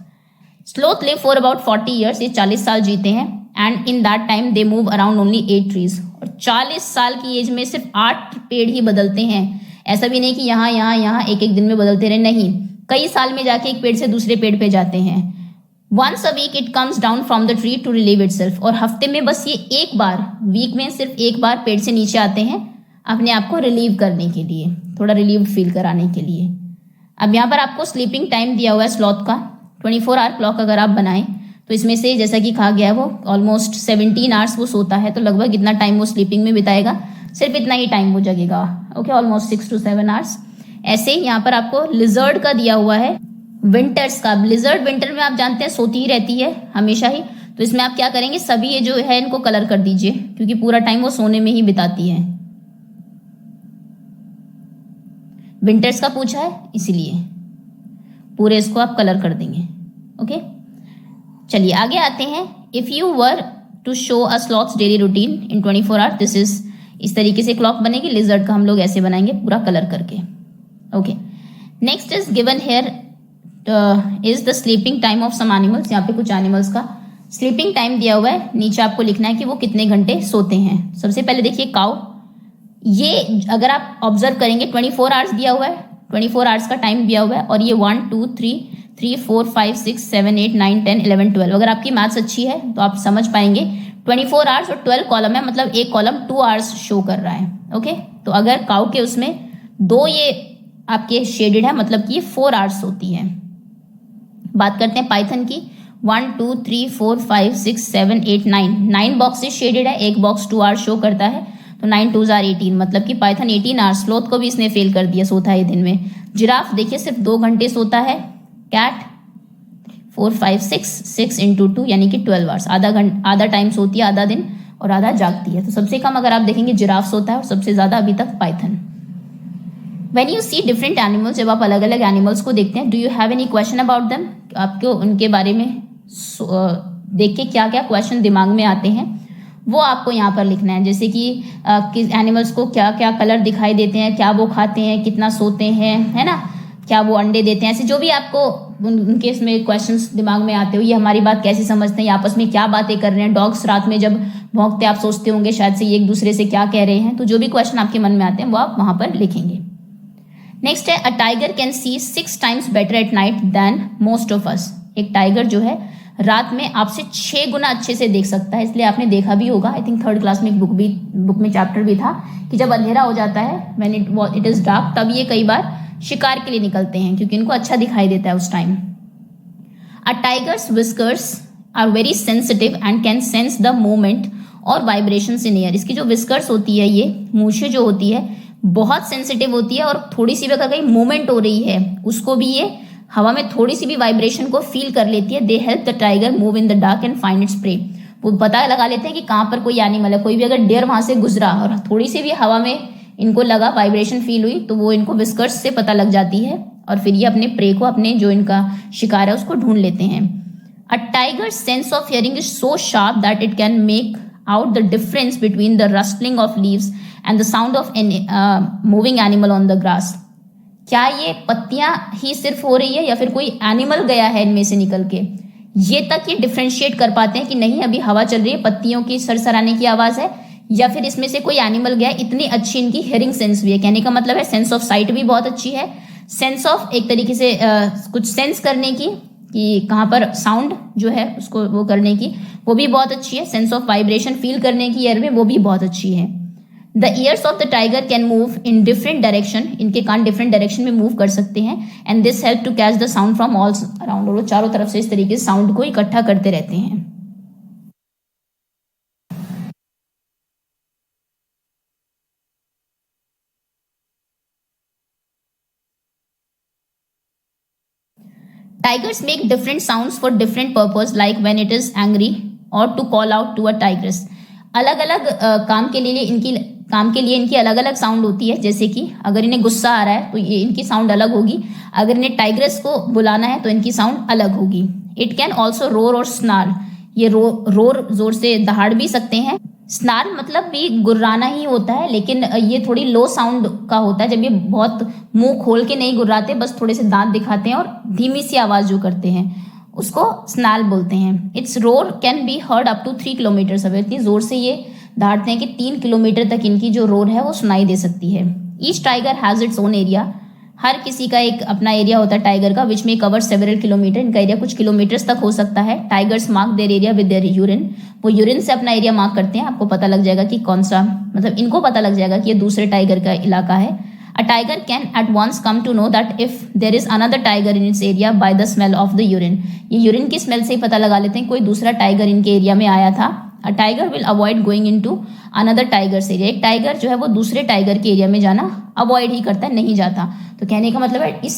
Speaker 1: Sloth live for about 40 years, ये 40 साल जीते हैं। And in that time they move around only 8 trees, और 40 साल की एज में सिर्फ 8 पेड़ ही बदलते हैं। ऐसा भी नहीं कि यहाँ एक दिन में बदलते रहे, नहीं, कई साल में जाके एक पेड़ से दूसरे पेड़ पे जाते हैं। Once a week it comes down from the tree to relieve itself, और हफ्ते में बस ये एक बार, वीक में सिर्फ एक बार पेड़ से नीचे आते हैं अपने आप को रिलीव करने के लिए, थोड़ा रिलीव फील कराने के लिए। अब यहाँ पर आपको स्लीपिंग टाइम दिया हुआ है स्लॉथ का, 24 आवर क्लॉक अगर आप बनाएं तो इसमें से जैसा कि कहा गया है वो ऑलमोस्ट 17 आवर्स वो सोता है, तो लगभग इतना टाइम वो स्लीपिंग में बिताएगा, सिर्फ इतना ही टाइम वो जगेगा। Okay, almost 6 to 7 hours. ऐसे ही यहाँ पर आपको लिजर्ड का दिया हुआ है, विंटर्स का। लिजर्ड विंटर में आप जानते हैं सोती ही रहती है हमेशा ही, तो इसमें आप क्या करेंगे, सभी ये जो है इनको कलर कर दीजिए, क्योंकि पूरा टाइम वो सोने में ही बिताती है। विंटर्स का पूछा है इसीलिए पूरे इसको आप कलर कर देंगे। ओके, चलिए आगे आते हैं। If you were to show a sloth's daily routine in 24 hours, this is, इस तरीके से क्लॉक बनेगी। लिजर्ड का हम लोग ऐसे बनाएंगे पूरा कलर करके। Okay, next is given here is the sleeping time of some animals. यहाँ पे कुछ एनिमल्स का स्लीपिंग टाइम दिया हुआ है, नीचे आपको लिखना है कि वो कितने घंटे सोते हैं। सबसे पहले देखिए काऊ, ये अगर आप ऑब्जर्व करेंगे 24 आवर्स दिया हुआ है, 24 आवर्स का टाइम दिया हुआ है, और ये 1 2 3 4 5 6 7 8 9 10 11 12। अगर आपकी मैथ्स अच्छी है तो आप समझ पाएंगे 24 आवर्स और 12 कॉलम है, मतलब एक कॉलम 2 आवर्स शो कर रहा है। ओके, तो अगर काऊ के उसमें 2 ये आपके शेडेड है, मतलब कि ये 4 आवर्स होती है। बात करते हैं पाइथन की। 1 2 3 4 5 6 7 8 9 बॉक्सेस शेडेड है, एक बॉक्स 2 आवर्स शो करता है, तो 9 2s are 18, मतलब कि पाइथन 18 आवर्स। स्लोथ को भी इसने फेल कर दिया, सोता है दिन में। जिराफ देखिए सिर्फ 2 घंटे सोता है। कैट 4 5 6 इंटू 2 यानी कि 12 आवर्स, आधा टाइम सोती है, आधा दिन और आधा जागती है। तो सबसे कम अगर आप देखेंगे जिराफ सोता है, और सबसे ज्यादा अभी तक Python. When you see different animals, जब आप अलग अलग एनिमल्स को देखते हैं, do you have any question about them? आपको उनके बारे में देख के क्या क्या क्वेश्चन दिमाग में आते हैं वो आपको यहाँ पर लिखना है। जैसे कि किस एनिमल्स को क्या क्या कलर दिखाई देते हैं, क्या वो खाते हैं, कितना सोते हैं, है ना, क्या वो अंडे देते हैं, ऐसे जो भी आपको उनके इसमें क्वेश्चंस दिमाग में आते हो, ये हमारी बात कैसे समझते हैं, आपस में क्या बातें कर रहे हैं। डॉग्स रात में जब भौंकते आप सोचते होंगे शायद से ये एक दूसरे से क्या कह रहे हैं। तो जो भी क्वेश्चन आपके मन में आते हैं वो आप वहां पर लिखेंगे। नेक्स्ट है, a tiger can see 6 times better at night than most of us. एक टाइगर जो है रात में आपसे 6 गुना अच्छे से देख सकता है, इसलिए आपने देखा भी होगा, आई थिंक 3rd क्लास में एक बुक में चैप्टर भी था कि जब अंधेरा हो जाता है, व्हेन इट इज डार्क, तब ये कई बार शिकार के लिए निकलते हैं क्योंकि इनको अच्छा दिखाई देता है उस time. A tigers whiskers are very sensitive and can sense the movement और वाइब्रेशंस इन एयर। इसकी जो विस्कर्स होती है, ये मूछें जो होती है बहुत सेंसिटिव होती है, और थोड़ी सी भी अगर कहीं मूवमेंट हो रही है उसको भी ये हवा में थोड़ी सी भी वाइब्रेशन को फील कर लेती है। They help the tiger move in the dark and find its prey. वो पता लगा लेते हैं कि कहाँ पर कोई एनिमल है। कोई भी अगर डेयर वहां से गुजरा और थोड़ी सी भी हवा में इनको लगा, वाइब्रेशन फील हुई, तो वो इनको विस्कर्स से पता लग जाती है और फिर ये अपने प्रे को, अपने जो इनका शिकार है उसको ढूंढ लेते हैं। A tiger sense of hearing is so sharp that it can make out the difference between the rustling of leaves and the sound of an moving animal on the grass। क्या ये पत्तियां ही सिर्फ हो रही है या फिर कोई एनिमल गया है इनमें से निकल के, ये तक ये डिफ्रेंशिएट कर पाते हैं कि नहीं अभी हवा चल रही है, पत्तियों की सरसराने की आवाज है, या फिर इसमें से कोई एनिमल गया है। इतनी अच्छी इनकी हियरिंग सेंस भी है। कहने का मतलब है सेंस ऑफ साइट भी बहुत अच्छी है, सेंस ऑफ एक तरीके से कुछ सेंस करने की कि कहाँ पर साउंड जो है उसको वो करने की वो भी बहुत अच्छी है। सेंस ऑफ वाइब्रेशन फील करने की ईयर में वो भी बहुत अच्छी है। The ears of the tiger can move in different direction. इनके कान डिफरेंट डायरेक्शन में मूव कर सकते हैं। And this help to catch the sound from all around. और वो चारों तरफ से इस तरीके से साउंड को इकट्ठा करते रहते हैं। Tigers make different sounds for different purpose, like when it is angry or to call out to a tigress। अलग अलग काम के लिए इनकी अलग अलग साउंड होती है। जैसे कि अगर इन्हें गुस्सा आ रहा है तो ये इनकी साउंड अलग होगी, अगर इन्हें टाइग्रेस को बुलाना है तो इनकी साउंड अलग होगी। इट कैन ऑल्सो रोर और स्नार। ये रोर जोर से दहाड़ भी सकते हैं। स्नार मतलब भी गुर्राना ही होता है, लेकिन ये थोड़ी लो साउंड का होता है। जब ये बहुत मुंह खोल के नहीं गुर्राते, बस थोड़े से दांत दिखाते हैं और धीमी सी आवाज जो करते हैं उसको स्नाल बोलते हैं। Its roar can be heard up to 3 kilometre away. इतनी जोर से ये दहाड़ते हैं कि 3 किलोमीटर तक इनकी जो रोर है वो सुनाई दे सकती है। Each tiger has its own area. हर किसी का एक अपना एरिया होता है टाइगर का, विच में कवर सेवरल किलोमीटर। इनका एरिया कुछ किलोमीटर्स तक हो सकता है। Tigers mark their area with their urine. वो यूरिन से अपना एरिया मार्क करते हैं। आपको पता लग जाएगा कि कौन सा, मतलब इनको पता लग जाएगा कि ये दूसरे टाइगर का इलाका है। A tiger can at once come to know that if there is another tiger in its area by the smell of the urine. ये यूरिन की स्मेल से ही पता लगा लेते हैं कोई दूसरा टाइगर इनके एरिया में आया था. A tiger will avoid going into another tiger's area. एक टाइगर जो है वो दूसरे टाइगर के एरिया में जाना अवॉइड ही करता है, नहीं जाता. तो कहने का मतलब है इस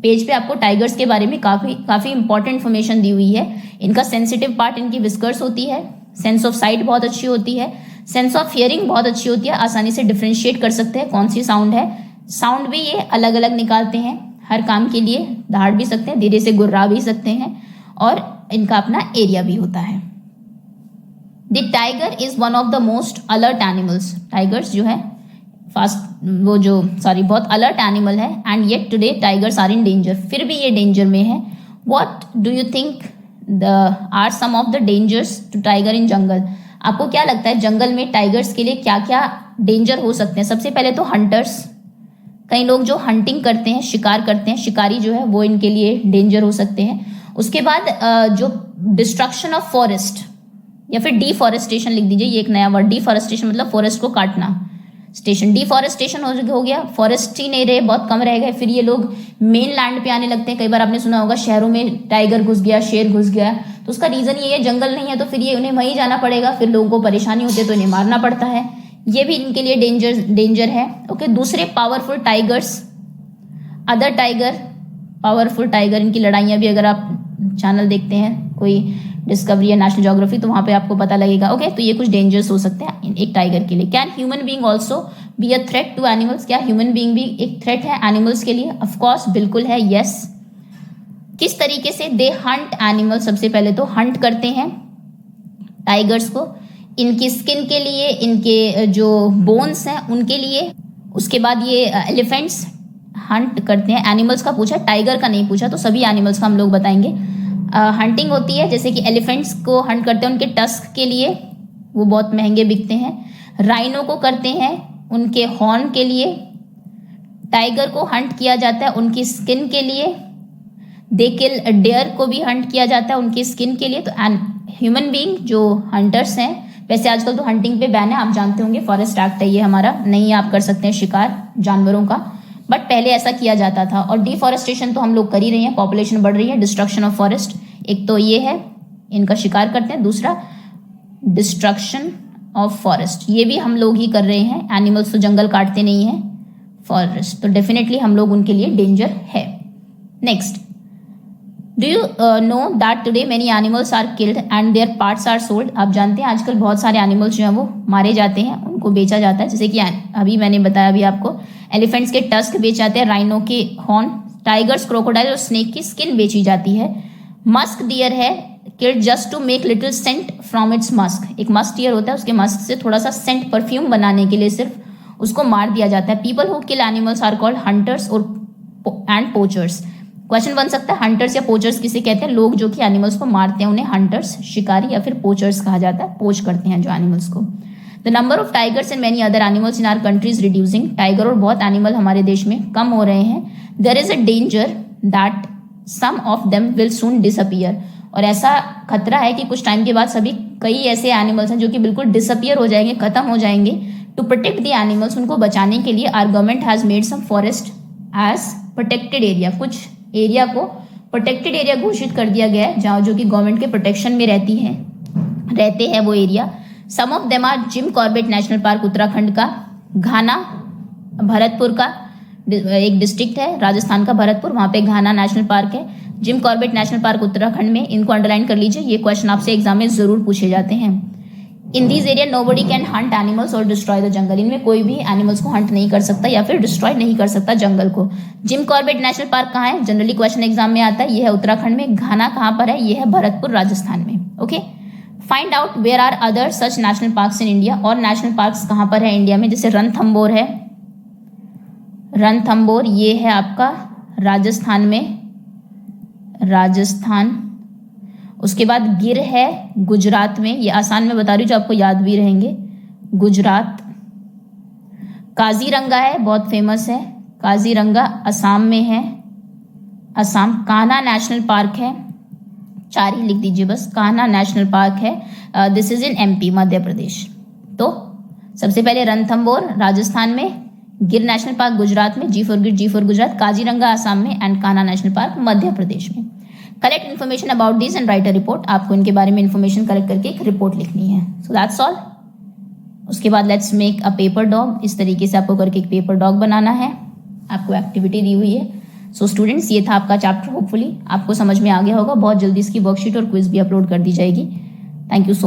Speaker 1: पेज पे आपको टाइगर्स के बारे में काफी इंपॉर्टेंट इन्फॉर्मेशन दी हुई है. इनका सेंसिटिव पार्ट इनकी विस्कर्स होती है, सेंस ऑफ साइट बहुत अच्छी होती है, सेंस ऑफ हियरिंग बहुत अच्छी होती है, आसानी से डिफ्रेंशिएट कर सकते हैं कौन सी साउंड है. साउंड भी ये अलग अलग निकालते हैं, हर काम के लिए दहाड़ भी सकते हैं, धीरे से गुर्रा भी सकते हैं, और इनका अपना एरिया भी होता है. The tiger is one of the most alert animals. Tigers जो है बहुत अलर्ट एनिमल है. And yet today tigers are in danger. फिर भी ये डेंजर में है. What do you think are some of the dangers to tiger in jungle. आपको क्या लगता है जंगल में टाइगर्स के लिए क्या क्या डेंजर हो सकते हैं. सबसे पहले तो हंटर्स, कई लोग जो हंटिंग करते हैं, शिकार करते हैं, शिकारी जो है वो इनके लिए डेंजर हो सकते हैं. उसके बाद जो डिस्ट्रक्शन ऑफ फॉरेस्ट या फिर डिफॉरेस्टेशन लिख दीजिए, ये एक नया वर्ड. डिफॉरेस्टेशन मतलब फॉरेस्ट को काटना. स्टेशन डिफॉरेस्टेशन हो गया, फॉरेस्ट ही नहीं रहे, बहुत कम रह गए. फिर ये लोग मेन लैंड पे आने लगते हैं. कई बार आपने सुना होगा शहरों में टाइगर घुस गया, शेर घुस गया. तो उसका रीजन ये है जंगल नहीं है, तो फिर ये उन्हें वहीं जाना पड़ेगा. फिर लोगों को परेशानी होती है तो इन्हें मारना पड़ता है. ये भी इनके लिए डेंजर है. ओके, दूसरे powerful tigers, other tiger, powerful tiger, इनकी लड़ाइयाँ भी अगर आप चैनल देखते हैं कोई डिस्कवरी या नेशनल ज्योग्राफी तो वहां पे आपको पता लगेगा. ओके, तो ये कुछ डेंजर्स हो सकते हैं एक टाइगर के लिए. Can human being also be a threat to animals. क्या ह्यूमन बीइंग भी एक थ्रेट है एनिमल्स के लिए. ऑफकोर्स बिल्कुल है, यस. किस तरीके से दे हंट एनिमल. सबसे पहले तो हंट करते हैं टाइगर्स को इनकी स्किन के लिए, इनके जो बोन्स हैं उनके लिए. उसके बाद ये एलिफेंट्स हंट करते हैं. एनिमल्स का पूछा, टाइगर का नहीं पूछा, तो सभी एनिमल्स का हम लोग बताएंगे. हंटिंग होती है, जैसे कि एलिफेंट्स को हंट करते हैं उनके टस्क के लिए, वो बहुत महंगे बिकते हैं. राइनो को करते हैं उनके हॉर्न के लिए. टाइगर को हंट किया जाता है उनकी स्किन के लिए. दे किल डेयर को भी हंट किया जाता है उनकी स्किन के लिए. तो ह्यूमन बीइंग जो हंटर्स हैं, वैसे आजकल तो हंटिंग पे बैन है, आप जानते होंगे, फॉरेस्ट एक्ट है ये हमारा, नहीं आप कर सकते हैं शिकार जानवरों का, बट पहले ऐसा किया जाता था. और डिफॉरेस्टेशन तो हम लोग कर ही रहे हैं, पॉपुलेशन बढ़ रही है, डिस्ट्रक्शन ऑफ फॉरेस्ट. एक तो ये है, इनका शिकार करते हैं. दूसरा डिस्ट्रक्शन ऑफ फॉरेस्ट, ये भी हम लोग ही कर रहे हैं. एनिमल्स तो जंगल काटते नहीं हैं, फॉरेस्ट तो डेफिनेटली हम लोग उनके लिए डेंजर है. Next, do you know that today many animals are killed and their parts are sold. आप जानते हैं आजकल बहुत सारे एनिमल्स जो हैं वो मारे जाते हैं, उनको बेचा जाता है. जैसे कि अभी मैंने बताया अभी आपको, एलिफेंट्स के टस्क बेचे जाते हैं, राइनो के हॉर्न, टाइगर्स, क्रोकोडाइल और स्नेक की स्किन बेची जाती है. मस्क डियर है killed just to make little scent from its musk. एक मस्क डियर होता है, उसके मस्क से थोड़ा सा सेंट, परफ्यूम बनाने के लिए सिर्फ उसको मार दिया जाता है. People who kill animals are called hunters और एंड पोचर्स. क्वेश्चन बन सकता है हंटर्स या पोचर्स किसे कहते हैं. लोग जो कि एनिमल्स को मारते हैं उन्हें हंटर्स, शिकारी या फिर पोचर्स कहा जाता है. पोच करते हैं जो एनिमल्स को. The number of tigers and many other animals in our country is reducing. Tiger और बहुत एनिमल हमारे देश में कम हो रहे हैं. There is a danger that some of them will soon disappear. और ऐसा खतरा है कि कुछ टाइम के बाद कई ऐसे एनिमल्स हैं जो कि बिल्कुल डिसअपियर हो जाएंगे, खत्म हो जाएंगे. टू प्रोटेक्ट द एनिमल्स, उनको बचाने के लिए our government has made some forest as protected area. कुछ एरिया को प्रोटेक्टेड एरिया घोषित कर दिया गया है जहाँ जो कि गवर्नमेंट के प्रोटेक्शन में रहते हैं वो area. Some of them are Jim Corbett National Park Uttarakhand का, घाना भरतपुर का एक डिस्ट्रिक्ट है राजस्थान का, भरतपुर, वहाँ पे घाना नेशनल पार्क है. Gym Corbett National Park Uttarakhand में, इनको अंडरलाइन कर लीजिए, ये क्वेश्चन आपसे एग्जाम में जरूर पूछे जाते हैं. In this area nobody can Hunt animals और डिस्ट्रॉय द जंगल. इनमें कोई भी एनिमल्स को हंट नहीं कर सकता या फिर डिस्ट्रॉय नहीं कर सकता जंगल को. जिम कॉर्बेट नेशनल पार्क कहाँ है, जनरली क्वेश्चन एग्जाम में आता है, ये है उत्तराखंड में. घाना कहाँ पर है, ये है भरतपुर राजस्थान में. Okay, find out where are other such national parks in India. और नेशनल पार्क्स कहाँ पर है इंडिया में, जैसे रणथंबोर है, रणथंबोर ये है आपका राजस्थान में, राजस्थान. उसके बाद गिर है गुजरात में, ये आसान में बता रही हूँ जो आपको याद भी रहेंगे, गुजरात. काजीरंगा है, बहुत फेमस है, काजीरंगा असम में है, असम. कान्हा नेशनल पार्क है, 4 ही लिख दीजिए बस, कान्हा नेशनल पार्क है, this is in MP, Madhya Pradesh. तो सबसे पहले रणथंबोर राजस्थान में, गिर नेशनल पार्क गुजरात में, जी फॉर गिर, जी फॉर गुजरात, काजीरंगा आसाम में and Kanha national park Madhya Pradesh में। Collect information about this and right a report. आपको इनके बारे में इन्फॉर्मेशन कलेक्ट करके एक रिपोर्ट लिखनी है। So that's all. उसके बाद let's make a paper dog. इस तरीके से आपको करके एक पेपर डॉग बनाना है। आपको एक्टिविटी दी हुई है। सो स्टूडेंट्स, ये था आपका चैप्टर। होपफुली आपको समझ में आ गया होगा। बहुत जल्दी इसकी वर्कशीट और क्विज भी अपलोड कर दी जाएगी। Thank you so